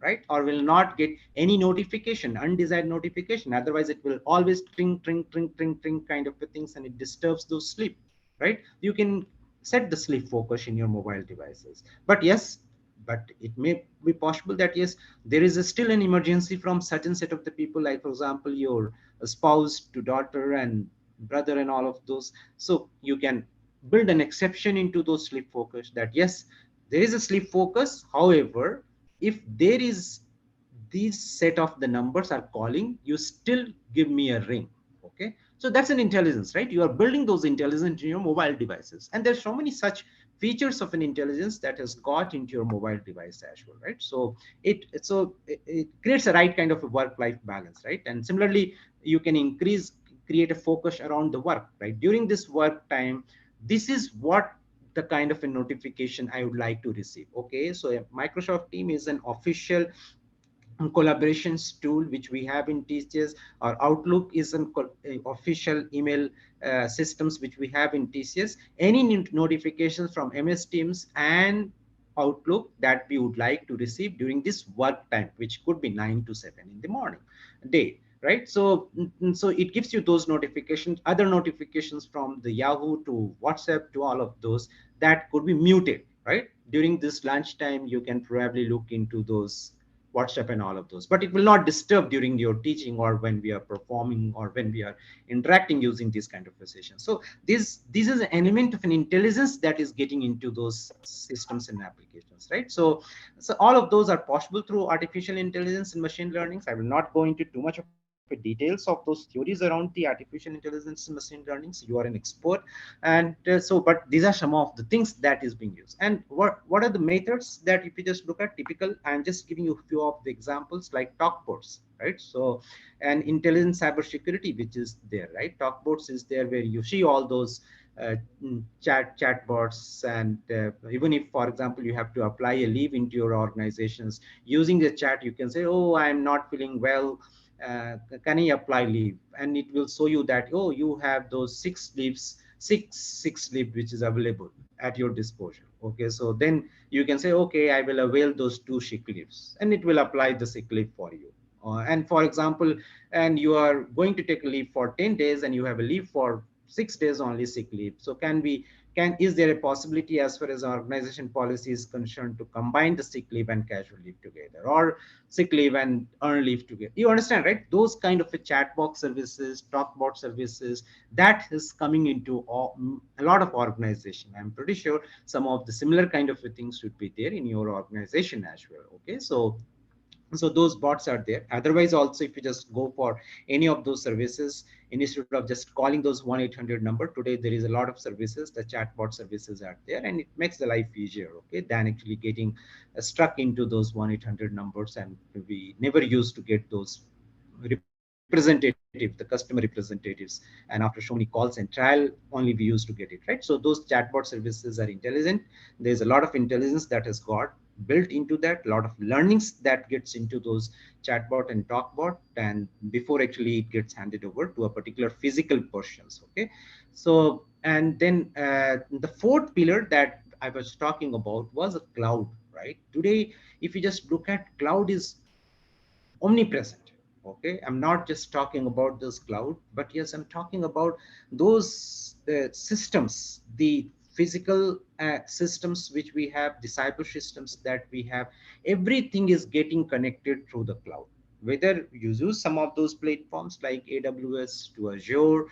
right, or will not get any notification, undesired notification. Otherwise it will always tring tring tring tring tring kind of things, and it disturbs those sleep, right. You can set the sleep focus in your mobile devices. But yes, but it may be possible that yes, there is still an emergency from certain set of the people, like for example your spouse to daughter and brother and all of those. So you can build an exception into those sleep focus, that yes, there is a sleep focus, however, if there is these set of the numbers are calling, you still give me a ring. Okay, so that's an intelligence, right? You are building those intelligence in your mobile devices, and there's so many such features of an intelligence that has got into your mobile device as well, right? So it creates a right kind of a work life balance, right? And similarly, you can create a focus around the work, right? During this work time, this is what the kind of a notification I would like to receive. Okay, so a Microsoft Team is an official collaborations tool which we have in TCS, or Outlook is an official email systems which we have in TCS. Any notifications from MS Teams and Outlook that we would like to receive during this work time, which could be 9 to 7 in the morning day, right? So so it gives you those notifications, other notifications from the Yahoo to WhatsApp to all of those, that could be muted, right? During this lunchtime you can probably look into those WhatsApp and all of those, but it will not disturb during your teaching or when we are performing or when we are interacting using this kind of a session. So this is an element of an intelligence that is getting into those systems and applications, right? So all of those are possible through artificial intelligence and machine learning. I will not go into too much of a details of those theories around the artificial intelligence and machine learning. So you are an expert, and but these are some of the things that is being used. And what are the methods that, if you just look at typical, I'm just giving you a few of the examples, like talkboards, right? So and intelligent cybersecurity which is there, right? Talkboards is there where you see all those chatbots, and even if for example you have to apply a leave into your organizations, using the chat you can say, oh, I'm not feeling well, can I apply leave, and it will show you that, oh, you have those six leave which is available at your disposal. Okay, so then you can say, okay, I will avail those 2 sick leaves, and it will apply the sick leave for you. And for example, and you are going to take a leave for 10 days and you have a leave for 6 days only sick leave. So can is there a possibility, as far as organization policy is concerned, to combine the sick leave and casual leave together, or sick leave and earn leave together? You understand, right? Those kind of a chat box services, talk bot services, that is coming into a lot of organization. I'm pretty sure some of the similar kind of things should be there in your organization as well. Okay, so those bots are there. Otherwise also, if you just go for any of those services, instead of just calling those 1-800 number, today there is a lot of services, the chatbot services are there, and it makes the life easier, okay, than actually getting stuck into those 1-800 numbers. And we never used to get those representative, the customer representatives, and after so many calls and trial only we used to get it, right? So those chatbot services are intelligent. There's a lot of intelligence that has got built into that, a lot of learnings that gets into those chatbot and talkbot, and before actually it gets handed over to a particular physical portions. Okay, so and then the fourth pillar that I was talking about was a cloud, right? Today, if you just look at, cloud is omnipresent. Okay, I'm not just talking about this cloud, but yes, I'm talking about those systems, the physical systems which we have, the cyber systems that we have. Everything is getting connected through the cloud, whether you use some of those platforms like AWS to Azure,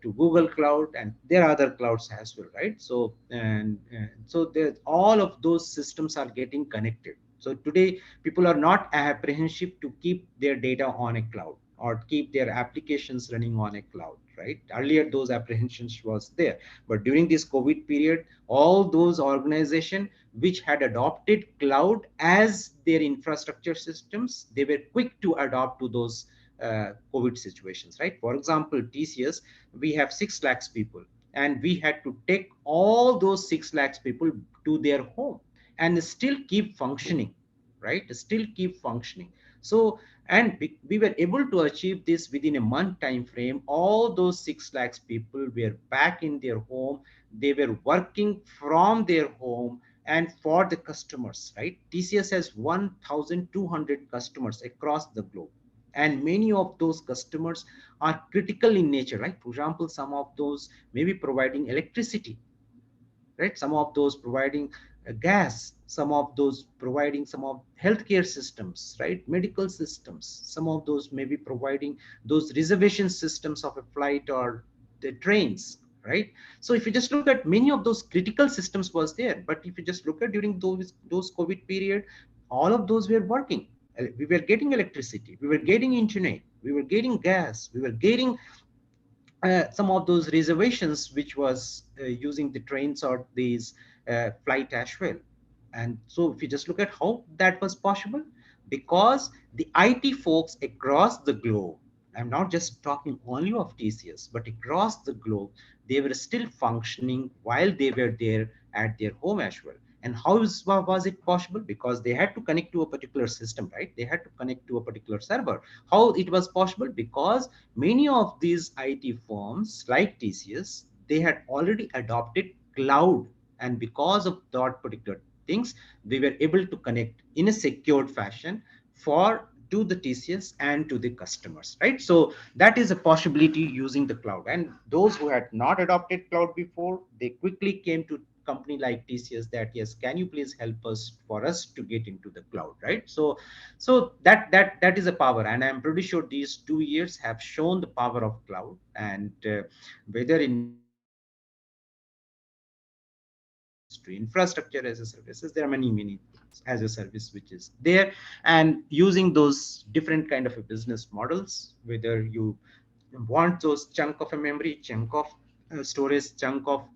to Google Cloud, and there are other clouds as well, right? So and so there, all of those systems are getting connected. So today people are not apprehensive to keep their data on a cloud or keep their applications running on a cloud, right? Earlier those apprehensions was there, but during this COVID period, all those organizations which had adopted cloud as their infrastructure systems, they were quick to adopt to those COVID situations, right? For example, TCS, we have 6 lakhs people, and we had to take all those 6 lakhs people to their home and still keep functioning. right? Still keep functioning. So, and we were able to achieve this within a month time frame. All those 6 lakhs people were back in their home. They were working from their home and for the customers, right? TCS has 1,200 customers across the globe. And many of those customers are critical in nature, right? For example, some of those may be providing electricity, right? Some of those providing gas, some of those providing some of healthcare systems, right? Medical systems. Some of those may be providing those reservation systems of a flight or the trains, right? So if you just look at many of those critical systems was there, but if you just look at during those COVID period, all of those were working. We were getting electricity, we were getting internet, we were getting gas, we were getting some of those reservations which was using the trains or these flight as well. And so if you just look at how that was possible, because the IT folks across the globe, I'm not just talking only of TCS, but across the globe, they were still functioning while they were there at their home as well. And was it possible? Because they had to connect to a particular system, right? They had to connect to a particular server. How it was possible? Because many of these IT firms like TCS, they had already adopted cloud. And because of that particular things, they were able to connect in a secured fashion for to the TCS and to the customers, right? So that is a possibility using the cloud. And those who had not adopted cloud before, they quickly came to company like TCS that yes, can you please help us for us to get into the cloud, right? So that is a power, and I'm pretty sure these 2 years have shown the power of cloud. And whether in networking as a services to infrastructure as a services, there are many things as a service which is there. And using those different kind of a business models, whether you want those chunk of a memory, chunk of storage, chunk of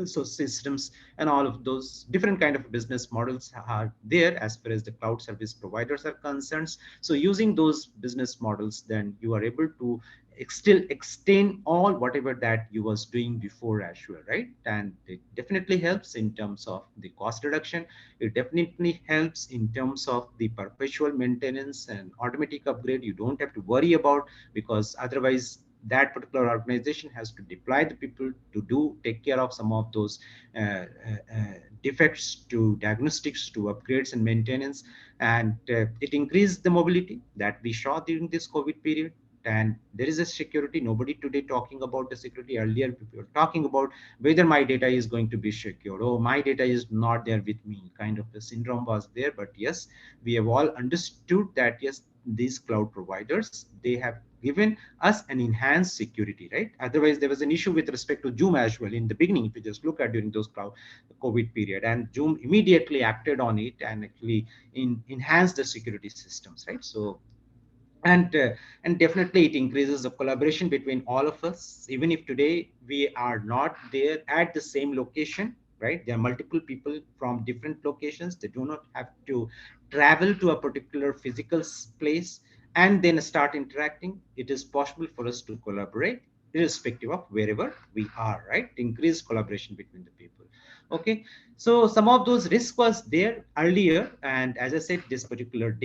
so systems, and all of those different kind of business models are there as far as the cloud service providers are concerned. So using those business models, then you are able to still extend all whatever that you was doing before as well, right? And it definitely helps in terms of the cost reduction. It definitely helps in terms of the perpetual maintenance and automatic upgrade. You don't have to worry about, because otherwise that particular organization has to deploy the people to do take care of some of those uh, uh, defects, to diagnostics, to upgrades and maintenance. And it increased the mobility that we saw during this COVID period. And there is a security. Nobody today talking about the security. Earlier we were talking about whether my data is going to be secure, oh my data is not there with me, kind of the syndrome was there. But yes, we have all understood that yes, these cloud providers, they have given us an enhanced security, right? Otherwise there was an issue with respect to Zoom as well in the beginning. If you just look at during those cloud COVID period, and Zoom immediately acted on it and actually enhanced the security systems, right? So and definitely it increases the collaboration between all of us. Even if today we are not there at the same location, right? There are multiple people from different locations. They do not have to travel to a particular physical place and then start interacting. It is possible for us to collaborate irrespective of wherever we are, right? Increase collaboration between the people. Okay, so some of those risk was there earlier, and as I said, this particular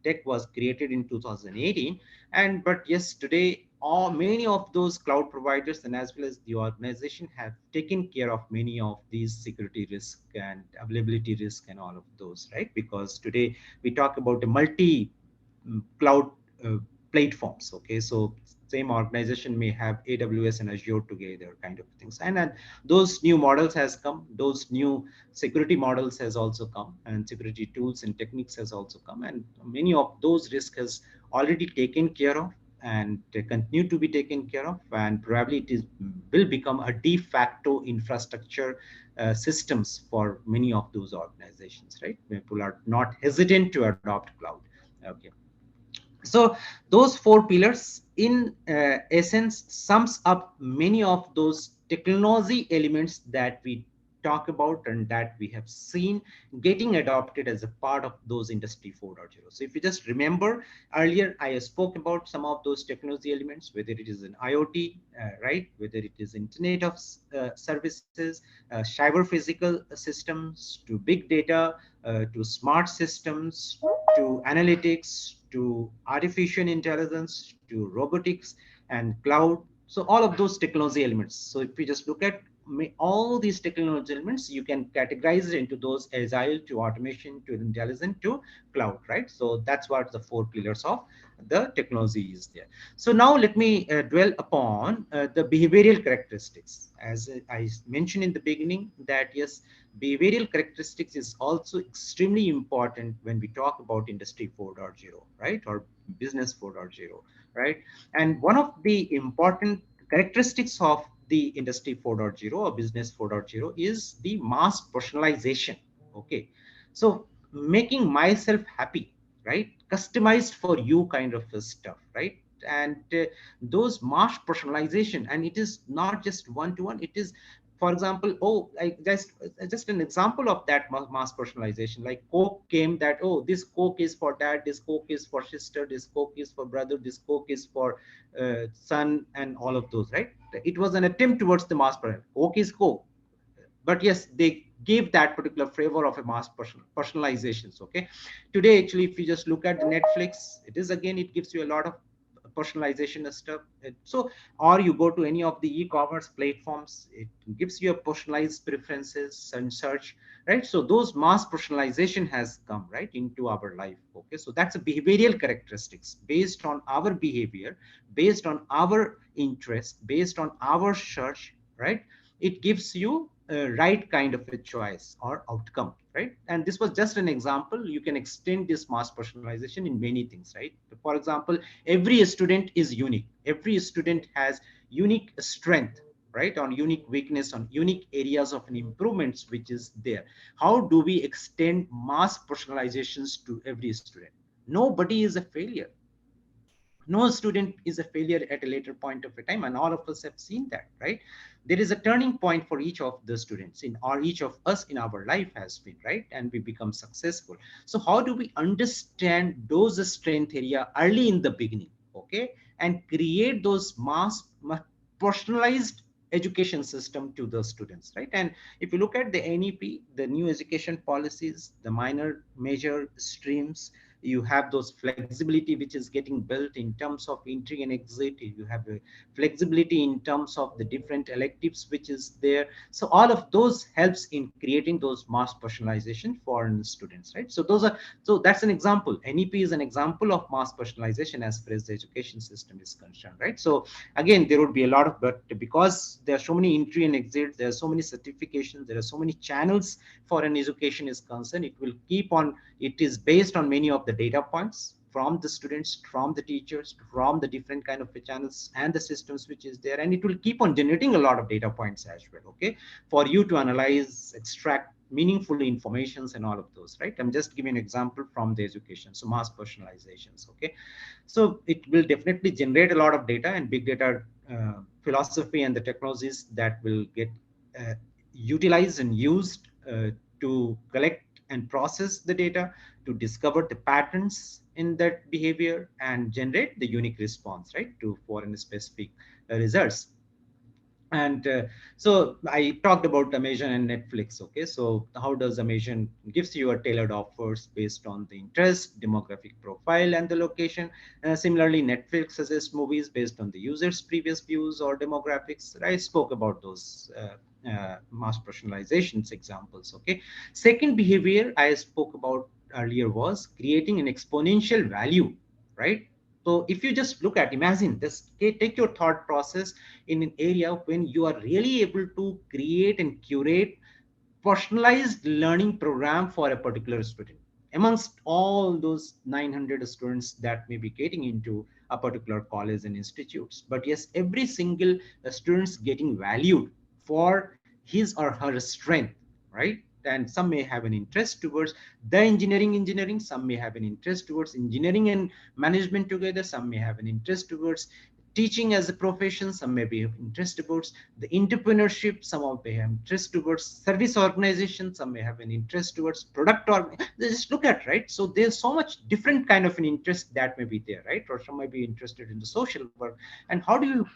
tech was created in 2018. And but yes, today all many of those cloud providers and as well as the organization have taken care of many of these security risk and availability risk and all of those, right? Because today we talk about a multi cloud uh, platforms. Okay, so same organization may have AWS and Azure together, kind of things. And those new models has come, those new security models has also come, and security tools and techniques has also come, and many of those risks has already taken care of, and they continue to be taken care of, and probably it is will become a de facto infrastructure systems for many of those organizations, right? People are not hesitant to adopt cloud. Okay, so those four pillars in essence sums up many of those technology elements that we talk about and that we have seen getting adopted as a part of those industry 4.0. So if you just remember earlier, I spoke about some of those technology elements, whether it is an IoT, right, whether it is Internet of Services, cyber physical systems, to big data, to smart systems, to analytics, to artificial intelligence, to robotics and cloud. So all of those technology elements. So if we just look at all these technology elements, you can categorize it into those agile to automation to intelligent to cloud, right? So that's what the four pillars of the technology is there. So now let me dwell upon the behavioral characteristics. As I mentioned in the beginning, that yes, behavioral characteristics is also extremely important when we talk about industry 4.0, right, or business 4.0, right? And one of the important characteristics of the industry 4.0 or business 4.0 is the mass personalization. Okay, so making myself happy, right, customized for you kind of stuff, right? And those mass personalization, and it is not just one to one, it is, for example, oh, like just an example of that mass personalization, like Coke came that, oh, this Coke is for dad, this Coke is for sister, this Coke is for brother, this Coke is for son, and all of those, right? It was an attempt towards the mass Coke is Coke, but yes, they gave that particular flavor of a mass personalizations. Okay, today actually, if you just look at the Netflix, it is again, it gives you a lot of personalization and stuff. So, or you go to any of the e-commerce platforms, it gives you a personalized preferences and search, right? So those mass personalization has come right into our life. Okay, so that's a behavioral characteristics based on our behavior, based on our interest, based on our search, right? It gives you a right kind of a choice or outcome, right? And this was just an example. You can extend this mass personalization in many things, right? For example, every student is unique. Every student has unique strength, right, on unique weakness, on unique areas of improvements which is there. How do we extend mass personalizations to every student? Nobody is a failure. No student is a failure at a later point of a time, and all of us have seen that, right? There is a turning point for each of the students in, or each of us in our life has been, right, and we become successful. So how do we understand those strength area early in the beginning? Okay, and create those mass personalized education system to the students, right? And if you look at the NEP, the new education policies, the minor major streams, you have those flexibility which is getting built in terms of entry and exit. You have a flexibility in terms of the different electives which is there. So all of those helps in creating those mass personalization for students, right? So those are, so that's an example. NEP is an example of mass personalization as far as the education system is concerned, right? So again, there would be a lot of, but because there are so many entry and exits, there are so many certifications, there are so many channels for an education is concerned, it will keep on, it is based on many of the data points from the students, from the teachers, from the different kind of channels and the systems which is there, and it will keep on generating a lot of data points as well. Okay, for you to analyze, extract meaningful informations and all of those, right? I'm just giving an example from the education. So mass personalizations. Okay, so it will definitely generate a lot of data, and big data philosophy and the technologies that will get uh, utilized and used to collect and process the data, to discover the patterns in that behavior and generate the unique response, right, to for a specific results. And so I talked about Amazon and Netflix. Okay, so how does Amazon gives you a tailored offers based on the interest, demographic profile, and the location? Similarly, Netflix suggests movies based on the user's previous views or demographics. I spoke about those mass personalizations examples. Okay, second behavior I spoke about earlier was creating an exponential value, right? So if you just look at, imagine this, okay, take your thought process in an area when you are really able to create and curate personalized learning program for a particular student amongst all those 900 students that may be getting into a particular college and institutes. But yes, every single student's getting valued for his or her strength, right? And some may have an interest towards the engineering, some may have an interest towards engineering and management together, some may have an interest towards teaching as a profession, some may be interest towards the entrepreneurship, some of may have interest towards service organization, some may have an interest towards product, or just look at, right? So there's so much different kind of an interest that may be there, right? Or some may be interested in the social work. And how do you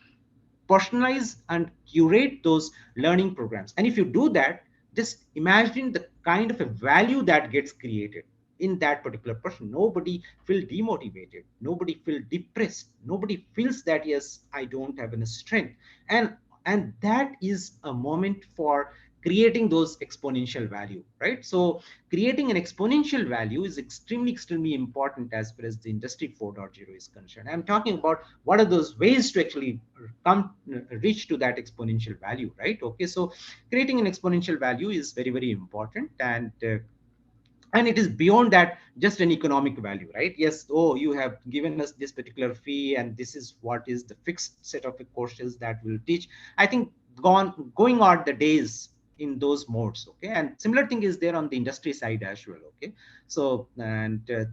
personalize and curate those learning programs? And if you do that, just imagine the kind of a value that gets created in that particular person. Nobody feel demotivated, nobody feel depressed, nobody feels that yes, I don't have any strength. And that is a moment for creating those exponential value, right? So creating an exponential value is extremely important as far as the industry 4.0 is concerned. I'm talking about what are those ways to actually come reach to that exponential value, right? Okay, so creating an exponential value is very important. And it is beyond that just an economic value, right? Yes, oh, you have given us this particular fee and this is what is the fixed set of courses that will teach. I think going on the days in those modes. Okay, and similar thing is there on the industry side as well. Okay, so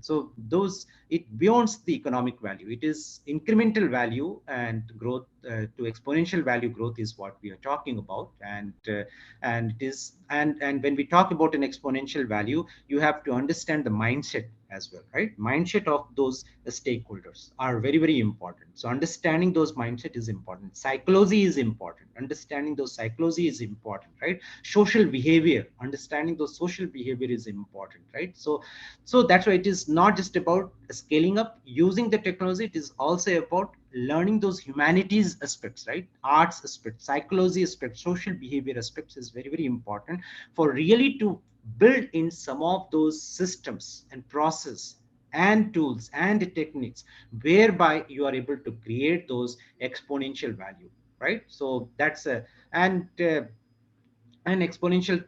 so those, it beyonds the economic value, it is incremental value and growth to exponential value growth is what we are talking about. And it is, and when we talk about an exponential value, you have to understand the mindset as well, right? Mindset of those stakeholders are very important. So understanding those mindset is important, psychology is important, understanding those psychology is important, right? Social behavior, understanding those social behavior is important, right? So that's why it is not just about scaling up using the technology, it is also about learning those humanities aspects, right? Arts aspects, psychology aspects, social behavior aspects is very important for really to build in some of those systems and process and tools and techniques whereby you are able to create those exponential value, right? So that's a, and exponential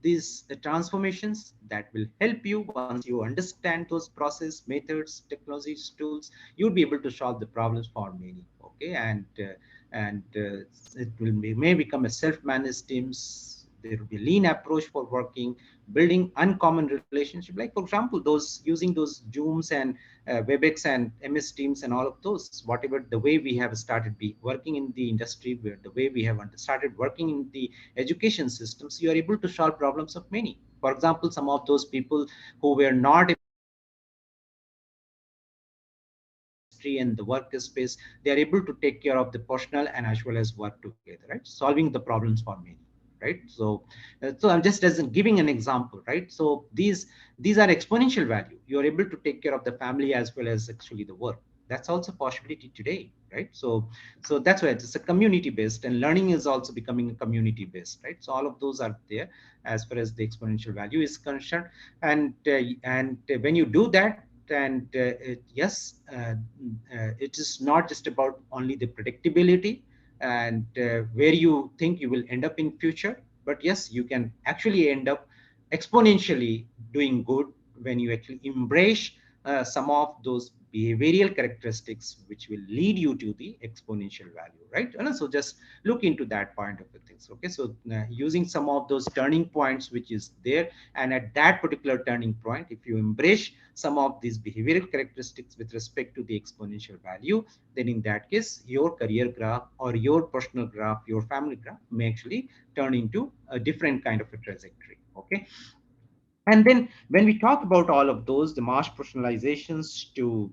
these transformations that will help you. Once you understand those process, methods, technologies, tools, you'll be able to solve the problems for many. Okay, and it will may become a self-managed teams. There will be lean approach for working, building uncommon relationship, like for example those using those Zooms and Webex and MS Teams and all of those, whatever the way we have started be working in the industry, where the way we have started working in the education systems, you are able to solve problems of many. For example, some of those people who were not and the work space, they are able to take care of the personal and as well as work together, right? Solving the problems for many, right? So I'm just as giving an example, right? So these are exponential value. You are able to take care of the family as well as actually the work. That's also possibility today, right? So that's why it's a community based, and learning is also becoming a community based, right? So all of those are there as far as the exponential value is concerned. And when you do that, and yes, it is not just about only the predictability and where you think you will end up in future, but yes, you can actually end up exponentially doing good when you actually embrace some of those behavioral characteristics which will lead you to the exponential value, right? And so just look into that point of the things. Okay, so using some of those turning points which is there, and at that particular turning point, if you embrace some of these behavioral characteristics with respect to the exponential value, then in that case, your career graph or your personal graph, your family graph may actually turn into a different kind of a trajectory. Okay. And then when we talk about all of those, the mass personalizations to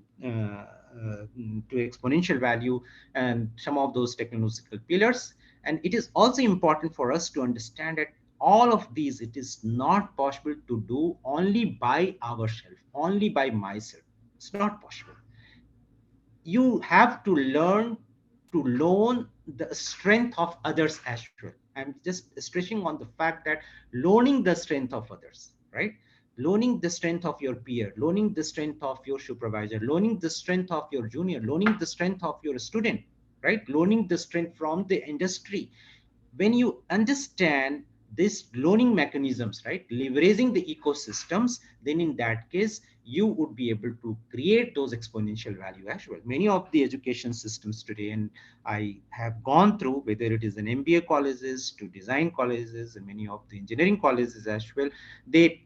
exponential value and some of those technological pillars, and it is also important for us to understand that all of these, it is not possible to do only by ourselves, only by myself. It's not possible. You have to learn to loan the strength of others as well. I'm just stressing on the fact that loaning the strength of others, right? Loaning the strength of your peer, loaning the strength of your supervisor, loaning the strength of your junior, loaning the strength of your student, right? Loaning the strength from the industry. When you understand this learning mechanisms, right, leveraging the ecosystems, then in that case you would be able to create those exponential value as well. Many of the education systems today, and I have gone through, whether it is an MBA colleges to design colleges and many of the engineering colleges as well, they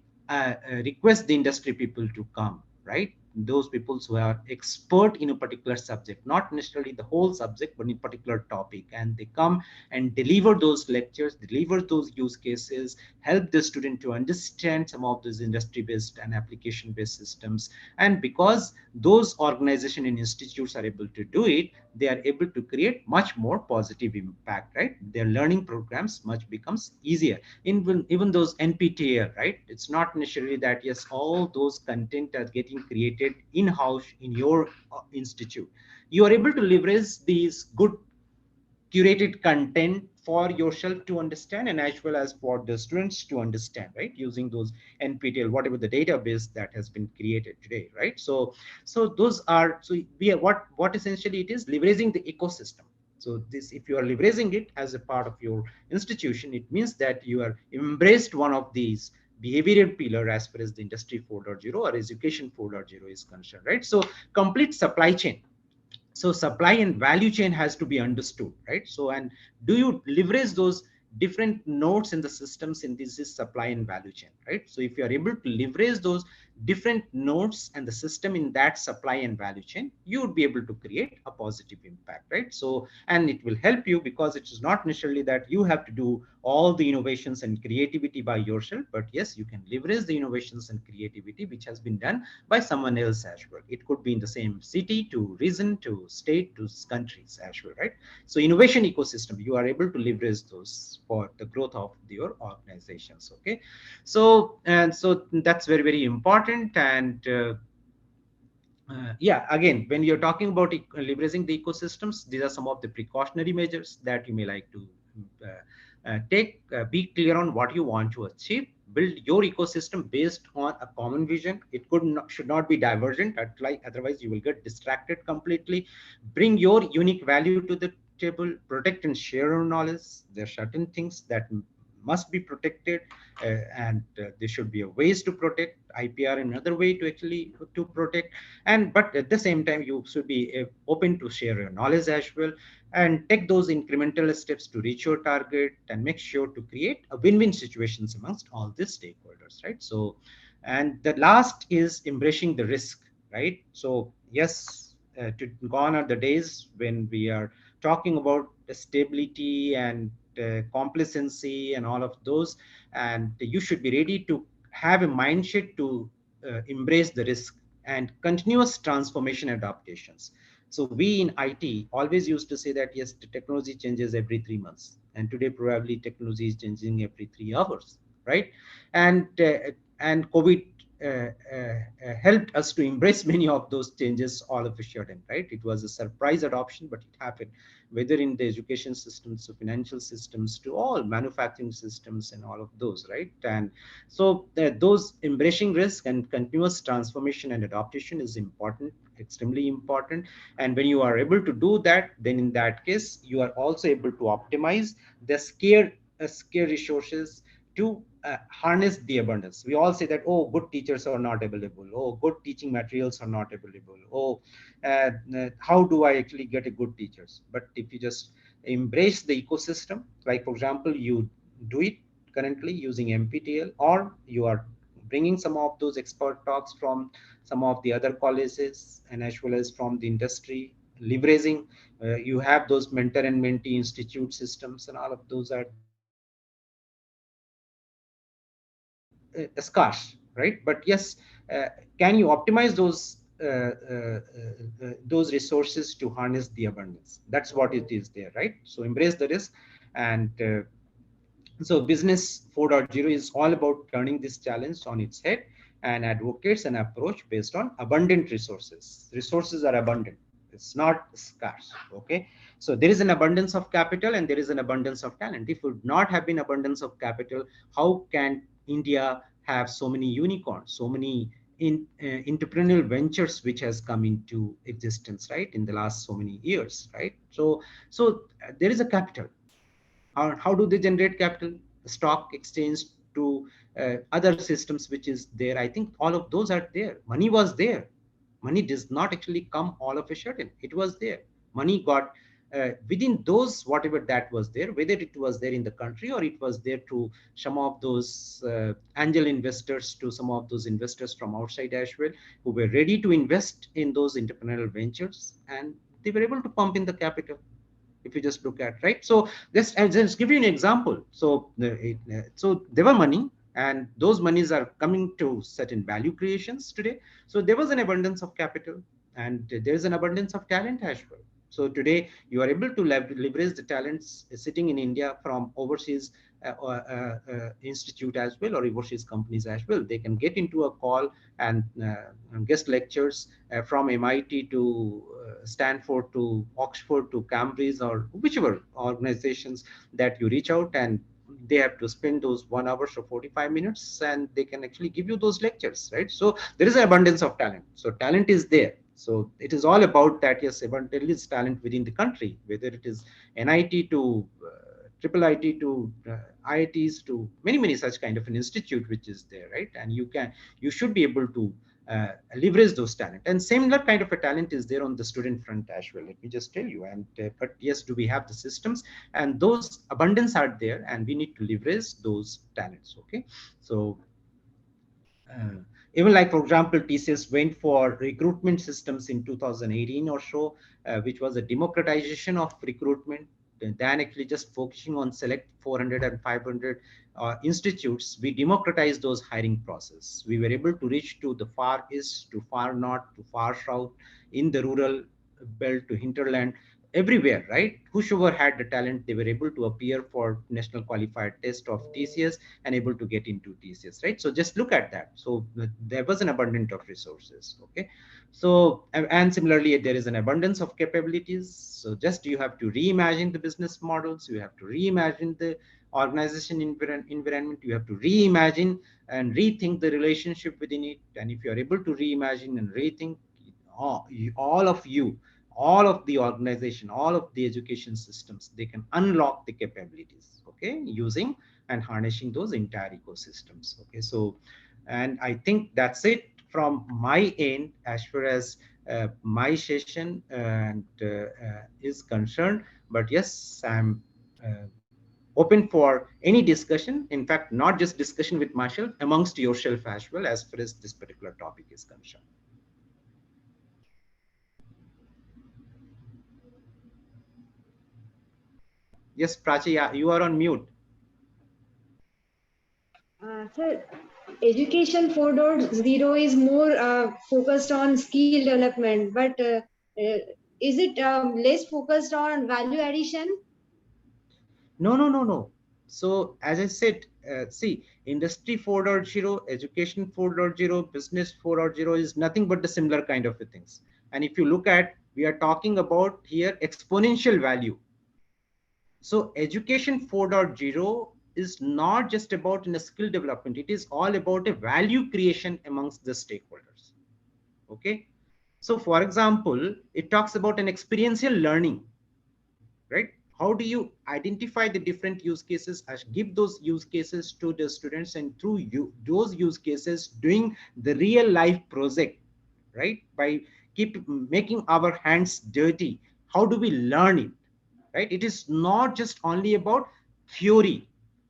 request the industry people to come, right? those people who are expert in a particular subject, not necessarily the whole subject, but in a particular topic. And they come and deliver those lectures, deliver those use cases, help the student to understand some of those industry-based and application-based systems. And because those organizations and institutes are able to do it, they are able to create much more positive impact, right? Their learning programs much becomes easier. Even those NPTEL, right? It's not necessarily that, yes, all those content are getting created in-house in your institute. You are able to leverage these good curated content for yourself to understand, and as well as for the students to understand, right? Using those NPTEL, whatever the database that has been created today, right? So those are, so we are, what essentially it is, leveraging the ecosystem. So this, if you are leveraging it as a part of your institution, it means that you are embraced one of these behavioral pillar as far as the industry 4.0 or education 4.0 is concerned, right? So complete supply chain, so supply and value chain has to be understood, right? So, and do you leverage those different nodes in the systems in this is supply and value chain, right? So if you are able to leverage those different nodes and the system in that supply and value chain, you would be able to create a positive impact, right? So, and it will help you, because it is not necessarily that you have to do all the innovations and creativity by yourself, but yes, you can leverage the innovations and creativity which has been done by someone else as well. It could be in the same city to region to state to countries as well, right? So innovation ecosystem, you are able to leverage those for the growth of your organizations. Okay, so and so that's very, very important. And yeah, again, when you're talking about leveraging the ecosystems, these are some of the precautionary measures that you may like to take. Be clear on what you want to achieve. Build your ecosystem based on a common vision. It should not be divergent, otherwise you will get distracted completely. Bring your unique value to the table. Protect and share your knowledge. There are certain things that must be protected, and there should be a ways to protect. IPR another way to actually to protect. And but at the same time, you should be open to share your knowledge as well, and take those incremental steps to reach your target, and make sure to create a win-win situations amongst all the stakeholders, right? So, and the last is embracing the risk, right? So yes, gone are the days when we are talking about the stability and complacency and all of those, and you should be ready to have a mindset to embrace the risk and continuous transformation adaptations. So we in IT always used to say that yes, the technology changes every 3 months, and today probably technology is changing every 3 hours, right? And and COVID helped us to embrace many of those changes all of a sudden, right? It was a surprise adoption, but it happened, whether in the education systems to financial systems to all manufacturing systems and all of those, right? And so those embracing risk and continuous transformation and adaptation is important, extremely important. And when you are able to do that, then in that case, you are also able to optimize the scarce resources to harness the abundance. We all say that, oh, good teachers are not available. Oh, good teaching materials are not available. Oh, how do I actually get a good teachers? But if you just embrace the ecosystem, like for example, you do it currently using MPTL, or you are bringing some of those expert talks from some of the other colleges and as well as from the industry, leveraging, you have those mentor and mentee institute systems, and all of those are there. Scarce, right? But yes, can you optimize those resources to harness the abundance? That's what it is there, right? So embrace the risk. And so business 4.0 is all about turning this challenge on its head and advocates an approach based on abundant resources. Resources are abundant. It's not scarce. Okay. So there is an abundance of capital and there is an abundance of talent. If it would not have been abundance of capital, how can India have so many unicorns, so many entrepreneurial ventures which has come into existence, right, in the last so many years, right? So there is a capital. How do they generate capital? Stock exchange to other systems which is there. I think all of those are there. Money was there. Money does not actually come all of a sudden. It was there. Money got within those, whatever that was there, whether it was there in the country or it was there to some of those angel investors, to some of those investors from outside as well, who were ready to invest in those entrepreneurial ventures, and they were able to pump in the capital. If you just look at, right, so I'll just give you an example. So so there were money, and those monies are coming to certain value creations today. So there was an abundance of capital, and there's an abundance of talent as well. So today you are able to leverage the talents sitting in India from overseas institute as well, or overseas companies as well. They can get into a call and guest lectures from MIT to Stanford to Oxford to Cambridge, or whichever organizations that you reach out, and they have to spend those 1 hour or 45 minutes, and they can actually give you those lectures, right? So there is an abundance of talent. So talent is there. So it is all about that. Yes, there is talent within the country, whether it is NIT to triple IT to IITs to many such kind of an institute which is there, right? And you should be able to leverage those talent, and similar kind of a talent is there on the student front as well, let me just tell you. And but yes, do we have the systems? And those abundance are there, and we need to leverage those talents. Okay, so uh, even like, for example, TCS went for recruitment systems in 2018 or so, which was a democratization of recruitment, than actually just focusing on select 400 and 500 institutes. We democratized those hiring process. We were able to reach to the far east, to far north, to far south, in the rural belt, to hinterland, everywhere, right? Whosoever had the talent, they were able to appear for national qualified test of TCS and able to get into TCS, right? So just look at that. So there was an abundance of resources. Okay, so and similarly, there is an abundance of capabilities. So just you have to reimagine the business models, you have to reimagine the organization environment, you have to reimagine and rethink the relationship within it. And if you are able to reimagine and rethink, all of you, all of the organization, all of the education systems, they can unlock the capabilities, okay, using and harnessing those entire ecosystems. Okay, so, and I think that's it from my end as far as my session and is concerned. But yes, I'm open for any discussion. In fact, not just discussion with myself, amongst yourself as well, as far as this particular topic is concerned. Yes, Prachi, yeah, you are on mute. Sir, education 4.0 is more focused on skill development, but is it less focused on value addition? No, no, no, no. So as I said, see, industry 4.0, education 4.0, business 4.0 is nothing but the similar kind of things. And if you look at, we are talking about here exponential value. So education 4.0 is not just about in a skill development. It is all about a value creation amongst the stakeholders. Okay. So for example, it talks about an experiential learning, right? How do you identify the different use cases, give those use cases to the students, and through those use cases doing the real life project, right? By keep making our hands dirty, how do we learn it, right? It is not just only about theory.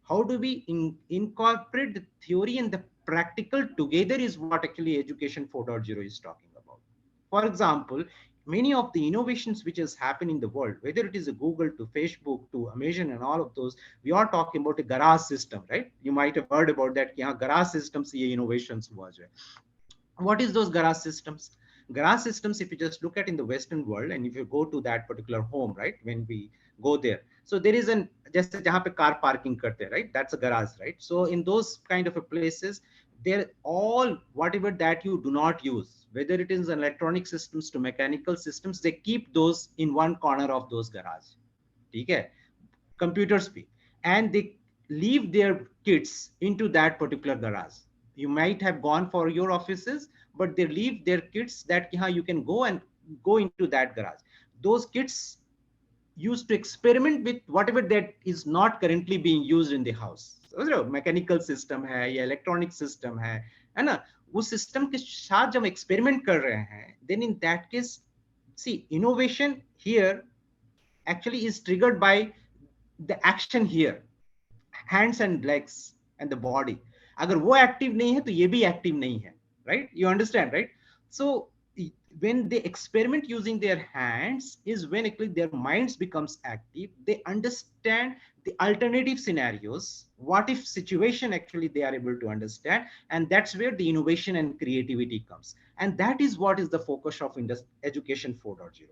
How do we incorporate the theory and the practical together is what actually education 4.0 is talking about. For example, many of the innovations which has happened in the world, whether it is a Google to Facebook to Amazon and all of those, we are talking about a garage system, right? You might have heard about that. Yeah, garage systems, ये innovations was. What is those garage systems? Garage systems, if you just look at in the Western world, and if you go to that particular home, right, when we go there, so there is an just jahan pe car parking karte, right, that's a garage, right? So in those kind of a places, they're all whatever that you do not use, whether it is electronic systems to mechanical systems, they keep those in one corner of those garage. Okay, computers be, and they leave their kids into that particular garage. You might have gone for your offices, but they leave their kids that you can go and go into that garage. Those kids used to experiment with whatever that is not currently being used in the house. So mechanical system है या electronic system है ना, उस system के साथ जब experiment कर रहे हैं, then in that case, see, innovation here actually is triggered by the action here, hands and legs and the body. अगर वो active नहीं है तो ये भी active नहीं है, right? You understand, right? So when they experiment using their hands is when actually their minds becomes active. They understand the alternative scenarios, what if situation actually they are able to understand, and that's where the innovation and creativity comes. And that is what is the focus of education 4.0.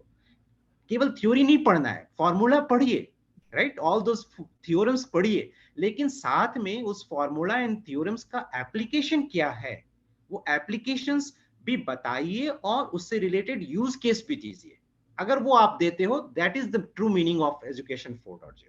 केवल theory नहीं पढ़ना है, formula पढ़िए, right, all those theorems पढ़िए, लेकिन साथ में उस फॉर्मूला एंड थ्योरम्स का एप्लीकेशन क्या है, वो एप्लीकेशंस भी बताइए और उससे रिलेटेड यूज केस भी दीजिए. अगर वो आप देते हो, that is the true meaning of education 4.0.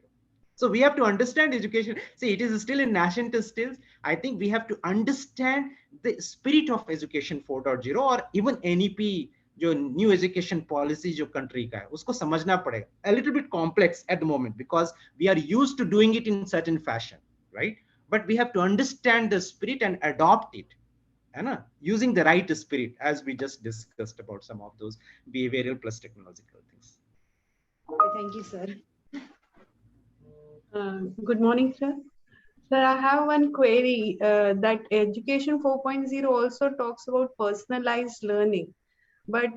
So we have to understand education. See, it is still in nascent stage. I think we have to understand the spirit of education 4.0 or even NEP, जो new education policy जो country का है, उसको समझना पड़ेगा. A little bit complex at the moment because we are used to doing it in certain fashion, right? But we have to understand the spirit and adopt it, है ना, using the right spirit, as we just discussed about some of those behavioral plus technological things. Thank you, sir. Good morning, sir. Sir, I have one query that Education 4.0 also talks about personalized learning. But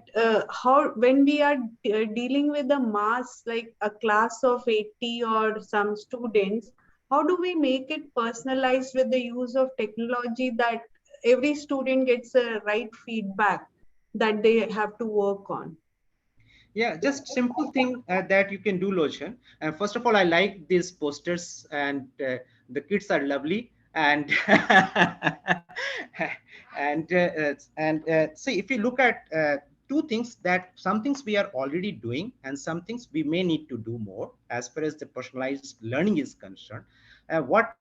how, when we are dealing with the mass, like a class of 80 or some students, how do we make it personalized with the use of technology that every student gets a right feedback that they have to work on? Yeah, just simple thing that you can do, Loshan. And first of all, I like these posters, and the kids are lovely. And see, if you look at two things, that some things we are already doing, and some things we may need to do more as far as the personalized learning is concerned. What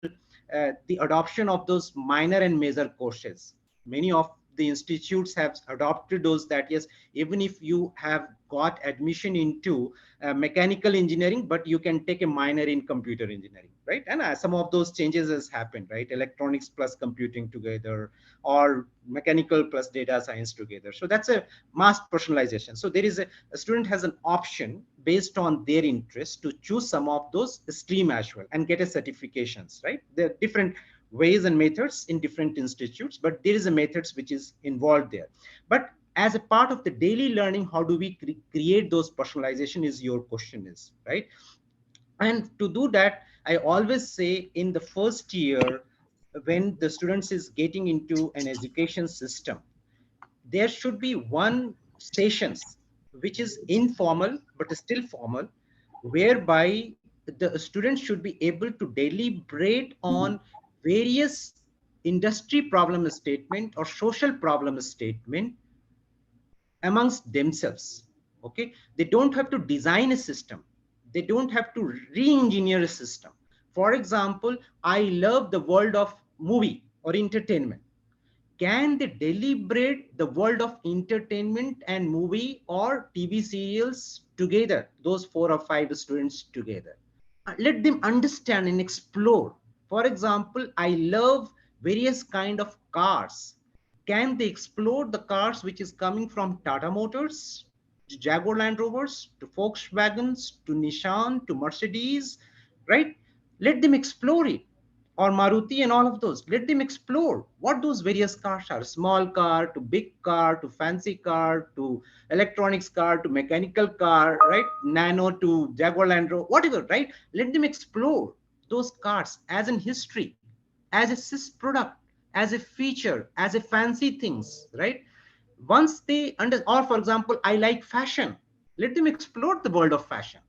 we are doing, for example, the adoption of those minor and major courses. Many of the institutes have adopted those, that yes, even if you have got admission into mechanical engineering, but you can take a minor in computer engineering, right? And some of those changes has happened, right? Electronics plus computing together, or mechanical plus data science together. So that's a mass personalization. So there is a student has an option based on their interest to choose some of those stream as well and get a certifications, right? There are different ways and methods in different institutes, but there is a methods which is involved there. But as a part of the daily learning, how do we create those personalization is your question is, right? And to do that, I always say in the first year, when the students is getting into an education system, there should be one sessions which is informal but still formal, whereby the students should be able to deliberate on various industry problem statement or social problem statement amongst themselves. Okay, they don't have to design a system, they don't have to re-engineer a system. For example, I love the world of movie or entertainment. Can they deliberate the world of entertainment and movie or TV serials together, those 4 or 5 students together? Let them understand and explore. For example, I love various kind of cars. Can they explore the cars which is coming from Tata Motors to Jaguar Land Rovers to Volkswagens to Nissan to Mercedes, right? Let them explore it, or Maruti and all of those. Let them explore what those various cars are, small car to big car to fancy car to electronics car to mechanical car, right? Nano to Jaguar Land Rover, whatever, right? Let them explore those cars as in history, as a sys product, as a feature, as a fancy things, right? Once they under, or for example, I like fashion. Let them explore the world of fashion.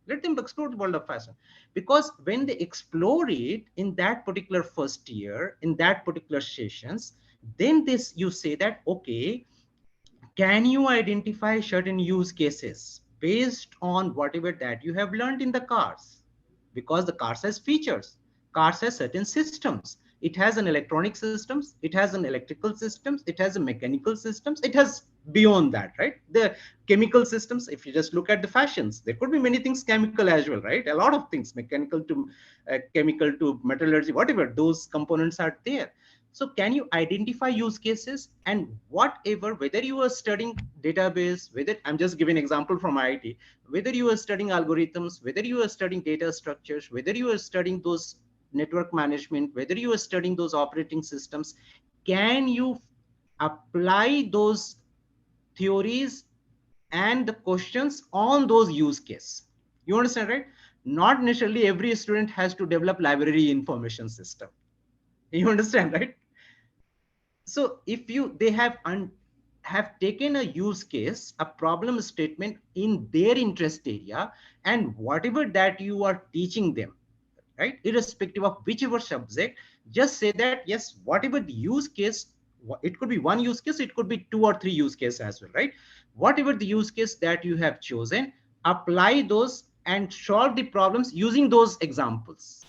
Let them explore the world of fashion, because when they explore it in that particular first year, in that particular sessions, then this you say that, okay, can you identify certain use cases based on whatever that you have learned in the cars? Because the cars has features, cars has certain systems. It has an electronic systems, it has an electrical systems, it has a mechanical systems, it has beyond that, right? The chemical systems, if you just look at the fashions, there could be many things chemical as well, right? A lot of things, mechanical to chemical to metallurgy, whatever, those components are there. So can you identify use cases? And whatever, whether you are studying database, whether I'm just giving an example from IIT, whether you are studying algorithms, whether you are studying data structures, whether you are studying those network management, whether you are studying those operating systems, can you apply those theories and the questions on those use case? You understand, right? Not necessarily every student has to develop library information system. You understand, right? So if you they have taken a use case, a problem statement in their interest area, and whatever that you are teaching them, right, irrespective of whichever subject, just say that yes, whatever the use case, it could be one use case, it could be two or three use cases as well, right? Whatever the use case that you have chosen, apply those and solve the problems using those examples,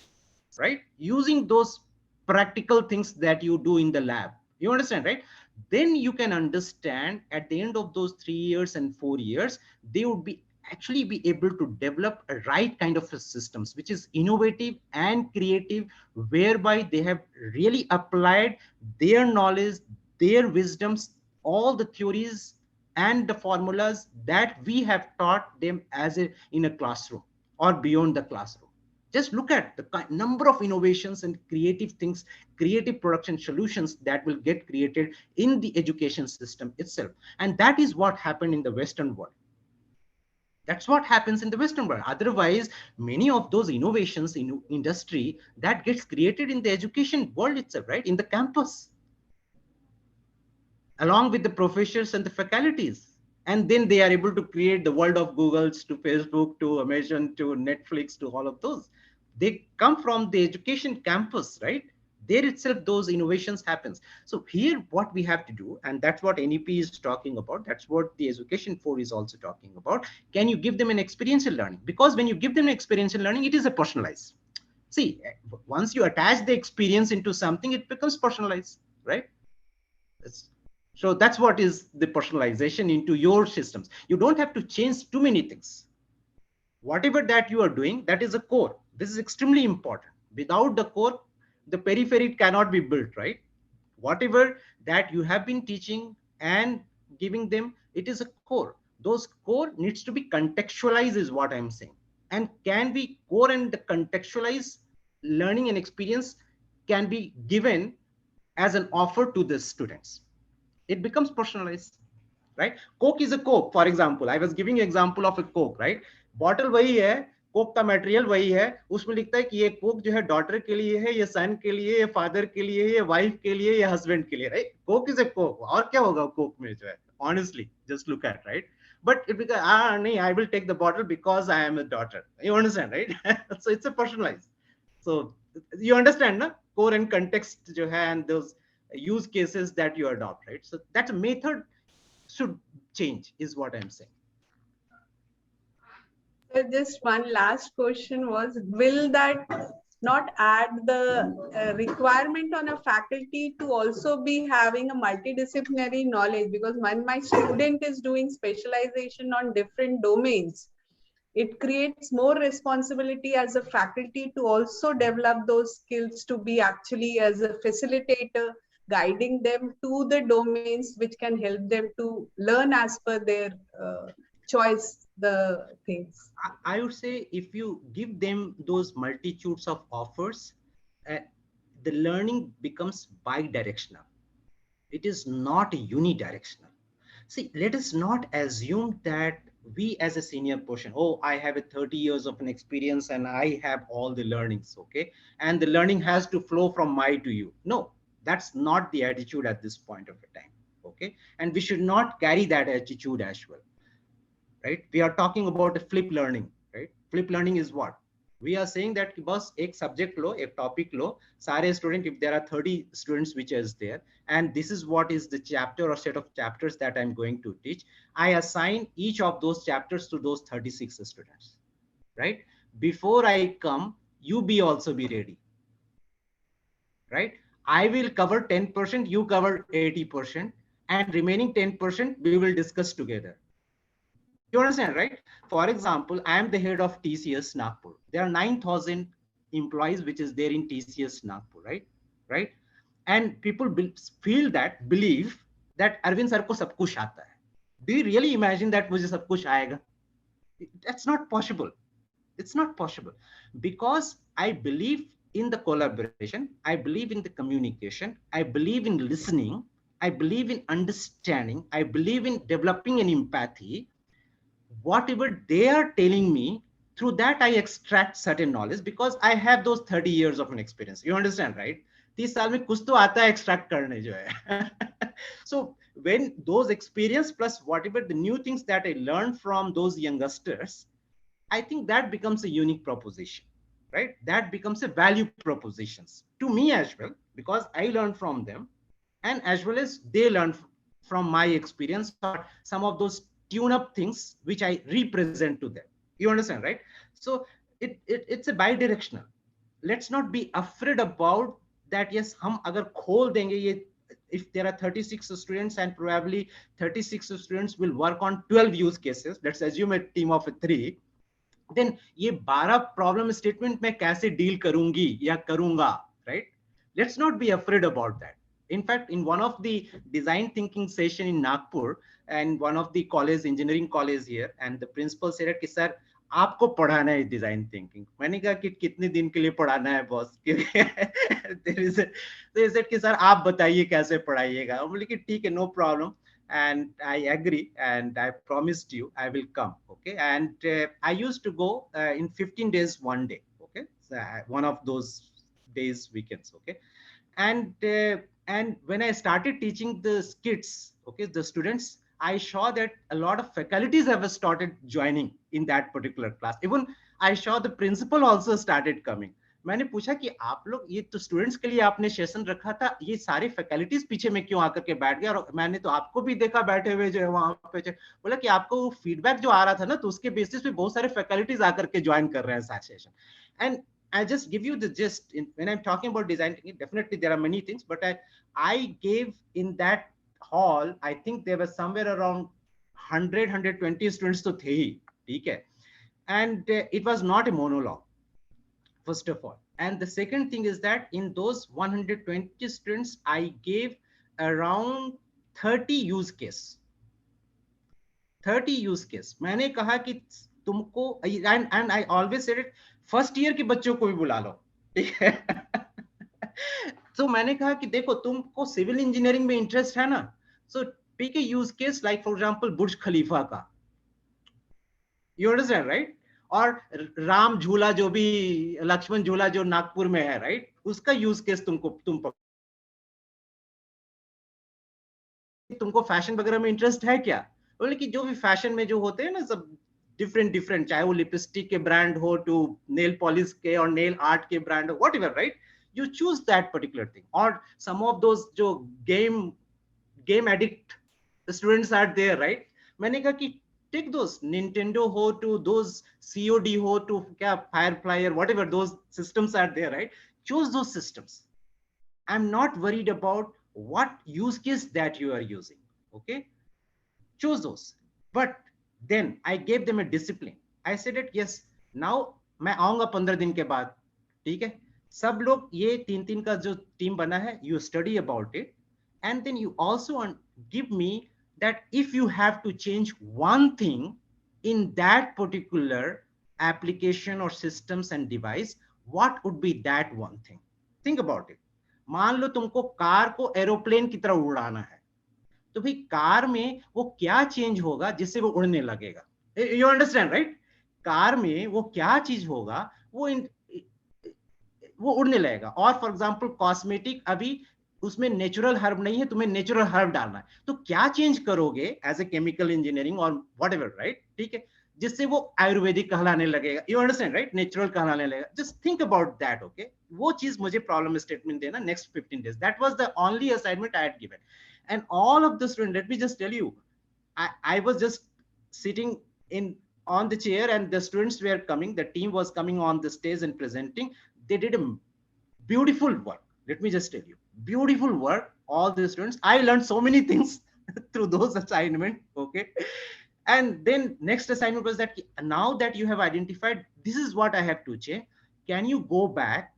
right? Using those practical things that you do in the lab. You understand, right? Then you can understand at the end of those 3 years and 4 years, they would be actually be able to develop a right kind of a systems, which is innovative and creative, whereby they have really applied their knowledge, their wisdoms, all the theories and the formulas that we have taught them as a in a classroom or beyond the classroom. Just look at the number of innovations and creative things, creative production solutions that will get created in the education system itself. And that is what happened in the Western world. That's what happens in the Western world. Otherwise, many of those innovations in industry that gets created in the education world itself, right? In the campus, along with the professors and the faculties. And then they are able to create the world of Googles to Facebook to Amazon to Netflix to all of those. They come from the education campus, right? There itself, those innovations happens. So here, what we have to do, and that's what NEP is talking about. That's what the Education 4 is also talking about. Can you give them an experiential learning? Because when you give them experiential learning, it is a personalized. See, once you attach the experience into something, it becomes personalized, right? So that's what is the personalization into your systems. You don't have to change too many things. Whatever that you are doing, that is a core. This is extremely important. Without the core, the periphery cannot be built, right? Whatever that you have been teaching and giving them, it is a core. Those core needs to be contextualized is what I'm saying. And can be core and the contextualized learning and experience can be given as an offer to the students. It becomes personalized, right? Coke is a Coke, for example. I was giving an example of a Coke, right? Bottle वही है, Coke का material वही है, उसमें लिखता है कि ये कोक जो है डॉटर के लिए है, ये सन के लिए, ये फादर के लिए, ये वाइफ के लिए, ये हस्बैंड के लिए, right? Coke is a Coke. और क्या होगा कोक में जो है? Honestly, just look at, right? But it because nahi, I will take the bottle because I am a daughter. You understand, right? So it's a personalized. So you understand, na? Core and context jo hai, and those use cases that you adopt, right? So that method should change, is what I'm saying. So just one last question was, will that not add the requirement on a faculty to also be having a multidisciplinary knowledge? Because when my student is doing specialization on different domains, it creates more responsibility as a faculty to also develop those skills to be actually as a facilitator, guiding them to the domains which can help them to learn as per their choice the things. I would say if you give them those multitudes of offers, the learning becomes bi-directional. It is not unidirectional. See, let us not assume that we as a senior person, oh, I have a 30 years of an experience and I have all the learnings, okay? And the learning has to flow from my to you. No, that's not the attitude at this point of the time, okay? And we should not carry that attitude as well, right? We are talking about a flip learning, right? Flip learning is what? We are saying that bus एक subject लो, एक topic लो, सारे student, if there are 30 students which is there, and this is what is the chapter or set of chapters that I'm going to teach, I assign each of those chapters to those 36 students, right? Before I come, you be also be ready, right? I will cover 10%, you cover 80%, and remaining 10% we will discuss together. You understand, right? For example, I am the head of TCS Nagpur. There are 9,000 employees which is there in TCS Nagpur, right? Right? and people believe that Arvind sir को सब कुछ आता है. Do you really imagine that मुझे सब कुछ आएगा? That's not possible. It's not possible, because I believe in the collaboration, I believe in the communication, I believe in listening, I believe in understanding, I believe in developing an empathy. Whatever they are telling me, through that I extract certain knowledge, because I have those 30 years of an experience. You understand, right? 30 साल में कुछ तो आता है extract करने जो है. So when those experience plus whatever the new things that I learned from those youngsters, I think that becomes a unique proposition, right? That becomes a value propositions to me as well, because I learned from them, and as well as they learn from my experience, or some of those tune up things which I represent to them. You understand, right? So it's a bi-directional. Let's not be afraid about that. Yes, hum agar khol denge ye, if there are 36 students and probably 36 students will work on 12 use cases, let's assume a team of 3, then ये 12 problem statement मैं कैसे deal करूंगी या करूंगा, right? Let's not be afraid about that. In fact, in one of the design thinking session in Nagpur and one of the college, engineering college here, and the principal said कि sir आपको पढ़ाना है design thinking. मैंने कहा कि कितने दिन के लिए पढ़ाना है बॉस? they said कि सर आप बताइए कैसे पढ़ाइएगा. बोले कि ठीक है, no problem, and I agree, and I promised you I will come. Okay, and I used to go in 15 days one day. Okay, so, one of those days weekends. Okay, and when I started teaching the kids, okay, the students, I saw that a lot of faculties have started joining in that particular class. Even I saw the principal also started coming. मैंने पूछा कि आप लोग, ये तो students के लिए आपने सेशन रखा था, ये सारे फैकल्टीज पीछे में क्यों आकर के बैठ गए? और मैंने तो आपको भी देखा बैठे हुए जो है वहां पे. बोला कि आपको वो फीडबैक जो आ रहा था ना, तो उसके बेसिस पे बहुत सारे फैकल्टीज आकर के ज्वाइन कर रहे हैं साथ session. And I just give you the gist. When I'm talking about design thinking, definitely there are many things, but I gave in that hall, I think there were somewhere around 100-120 students to the, ठीक है? And it was not a monologue, first of all. And the second thing is that in those 120 students, I gave around 30 use case. 30 use case. मैंने कहा कि तुमको, and I always said it, first year के बच्चों को भी बुला लो, ठीक है? तो मैंने कहा कि देखो, तुमको सिविल इंजीनियरिंग में इंटरेस्ट है ना, so pick a use case like for example Burj Khalifa का. You understand, right? और राम झूला जो भी, लक्ष्मण झूला जो नागपुर में है, राइट, उसका यूज केस तुमको फैशन वगैरह में इंटरेस्ट है क्या? बोले कि जो भी फैशन में जो होते हैं ना सब डिफरेंट, चाहे वो लिपस्टिक के ब्रांड हो, टू नेल पॉलिश के और नेल आर्ट के ब्रांड हो, whatever, right? You choose that particular thing. और सम ऑफ दोस जो game addict students are there, right? मैंने कहा कि टेक दोस, निंटेंडो हो टू दोस सीओडी हो टू क्या फायरफ्लाई और whatever those systems are there, right? Choose those systems. I'm not worried about what use case that you are using. Okay, choose those. But then I gave them a discipline. I said it, yes, now मैं आऊंगा 15 दिन के बाद, ठीक है? सब लोग ये 3 का जो टीम बना है, you study about it, and then you also give me that if you have to change one thing in that particular application or systems and device, what would be that one thing? Think about it. मान लो तुमको car को aeroplane की तरह उड़ाना है, तो भाई car में वो क्या चेंज होगा जिससे वो उड़ने लगेगा? You understand, right? कार में वो क्या चीज होगा वो उड़ने लगेगा. और फॉर एग्जांपल कॉस्मेटिक, अभी उसमें नेचुरल हर्ब नहीं है, तुम्हें नेचुरल हर्ब डालना है, तो क्या चेंज करोगे एज ए केमिकल इंजीनियरिंग और व्हाटएवर, राइट? ठीक है, जिससे वो आयुर्वेदिक कहलाने लगेगा. You understand, right? नेचुरल कहलाने लगेगा. Just think about that. Okay, वो चीज मुझे प्रॉब्लम स्टेटमेंट देना next 15 days. That was the only assignment I had given. And all of the student, let me just tell you, I was just sitting on the chair and the students were coming, the team was coming on the stage and presenting. They did a beautiful work. Let me just tell you, beautiful work, all the students. I learned so many things through those assignments. Okay, and then next assignment was that now that you have identified this is what I have to change, can you go back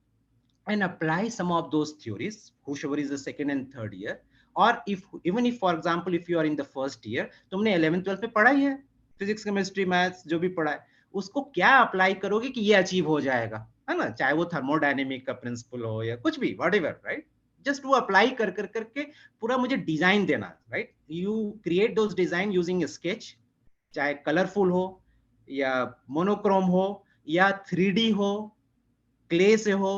and apply some of those theories, whoever is the second and third year, or if even if for example if you are in the first year, तुमने 11th 12th में पढ़ा ही है physics chemistry maths जो भी पढ़ा है, उसको क्या अप्लाई करोगे कि ये अचीव हो जाएगा, है ना, चाहे वो थर्मोडायनेमिक का प्रिंसिपल हो या कुछ भी, व्हाटएवर, राइट, जस्ट वो अप्लाई कर करके पूरा मुझे डिजाइन देना, right, you create those design using sketch, चाहे कलरफुल हो या मोनोक्रोम हो या 3D हो, क्ले से हो,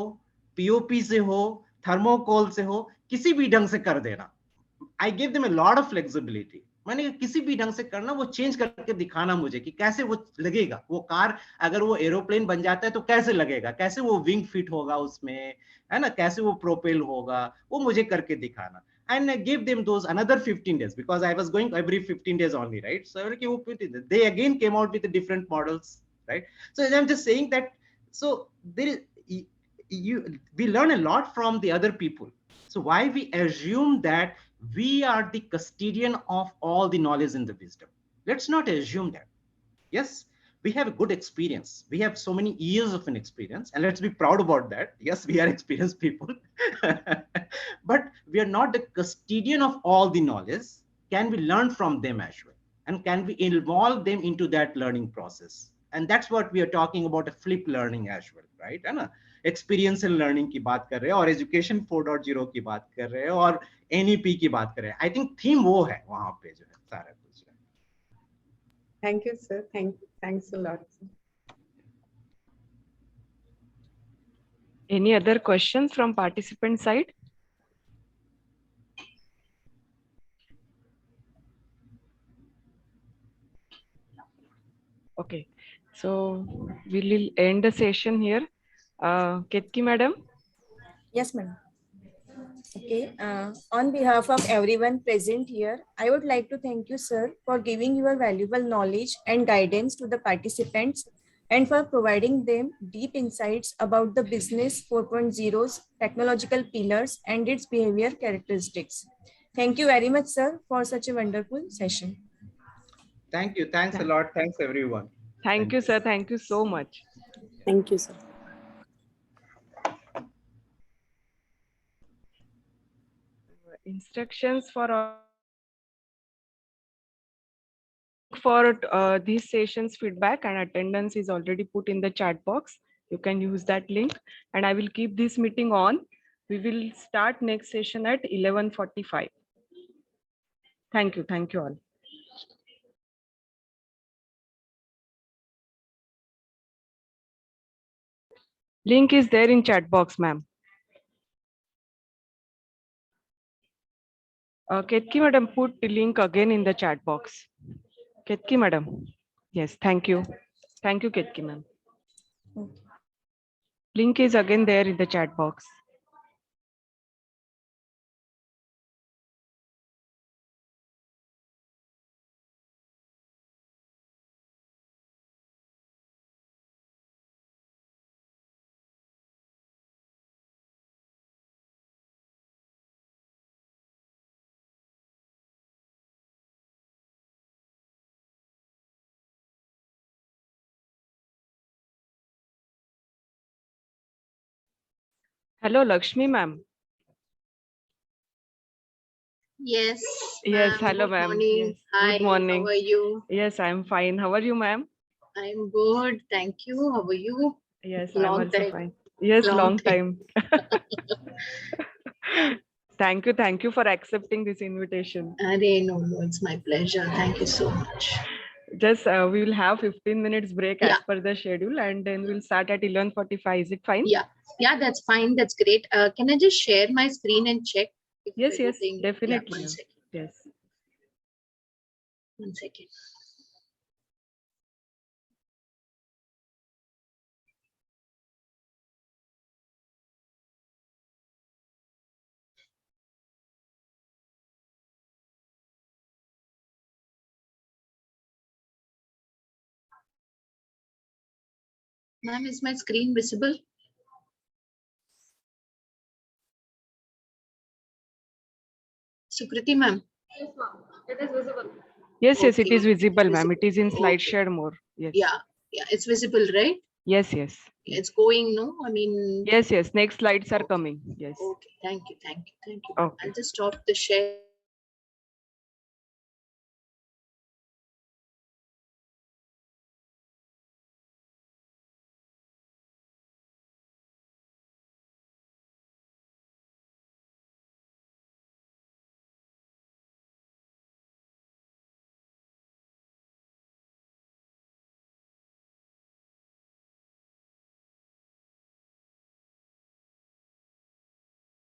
पीओपी से हो, थर्मोकोल से हो, किसी भी ढंग से कर देना। I give them a lot of flexibility, मैंने किसी भी ढंग से करना, वो चेंज करके दिखाना मुझे कि कैसे वो लगेगा, वो कार अगर वो एरोप्लेन बन जाता है तो कैसे लगेगा, कैसे वो विंग फिट होगा उसमें, है ना, कैसे वो प्रोपेल होगा, वो मुझे करके दिखाना। And I gave them those another 15 days because I was going every 15 days only, right? So they again came out with the different models, right? So I'm just saying that, so there is, we learn a lot from the other people. So why we assume that we are the custodian of all the knowledge and the wisdom? Let's not assume that. Yes, we have a good experience, we have so many years of an experience, and let's be proud about that. Yes, we are experienced people. But we are not the custodian of all the knowledge. Can we learn from them as well, and can we involve them into that learning process? And that's what we are talking about, a flip learning as well, right, है ना, experiential learning की बात कर रहे हैं और education 4.0 की बात कर रहे हैं और एनईपी की बात कर रहे हैं। आई थिंक थीम वो है वहां पे जो है सारा कुछ। Thank you, sir. Thanks a lot, sir. Any other questions from participant side? Okay, so we will end the session here. Ketki madam? Yes, madam. Okay, on behalf of everyone present here, I would like to thank you, sir, for giving your valuable knowledge and guidance to the participants and for providing them deep insights about the business 4.0's technological pillars and its behavior characteristics. Thank you very much, sir, for such a wonderful session. Thank you. Thanks a lot. Thanks, everyone. Thank you, sir. Thank you so much. Thank you, sir. Instructions for these sessions feedback and attendance is already put in the chat box. You can use that link, and I will keep this meeting on. We will start next session at 11:45. Thank you. Thank you all. Link is there in chat box, ma'am. Ketki madam, put the link again in the chat box. Ketki madam. Yes, thank you. Thank you, Ketki ma'am. Link is again there in the chat box. Hello, Lakshmi ma'am. Yes. Yes, hello Good ma'am. morning. Yes. Hi, Good morning. how are you? Yes, I'm fine. How are you, ma'am? I'm good. Thank you. How are you? Yes, Long I'm also time. fine. Yes, long time. Thank you for accepting this invitation. No, it's my pleasure. Thank you so much. Just we will have 15 minutes break Yeah. as per the schedule, and then we'll start at 11:45. Is it fine? Yeah, that's fine. That's great. Can I just share my screen and check? If Yes, everything... definitely. Yeah, one second. Yes. 1 second. Ma'am, is my screen visible? Sukriti ma'am. Yes, ma'am. It is visible. Yes, it Okay, is visible, ma'am. visible. It is in slide Okay. share more. Yes. Yeah, it's visible, right? Yes, yes. It's going, no? I mean, Yes, yes. Next slides are coming. Yes. okay. Thank you. Okay. I'll just stop the share.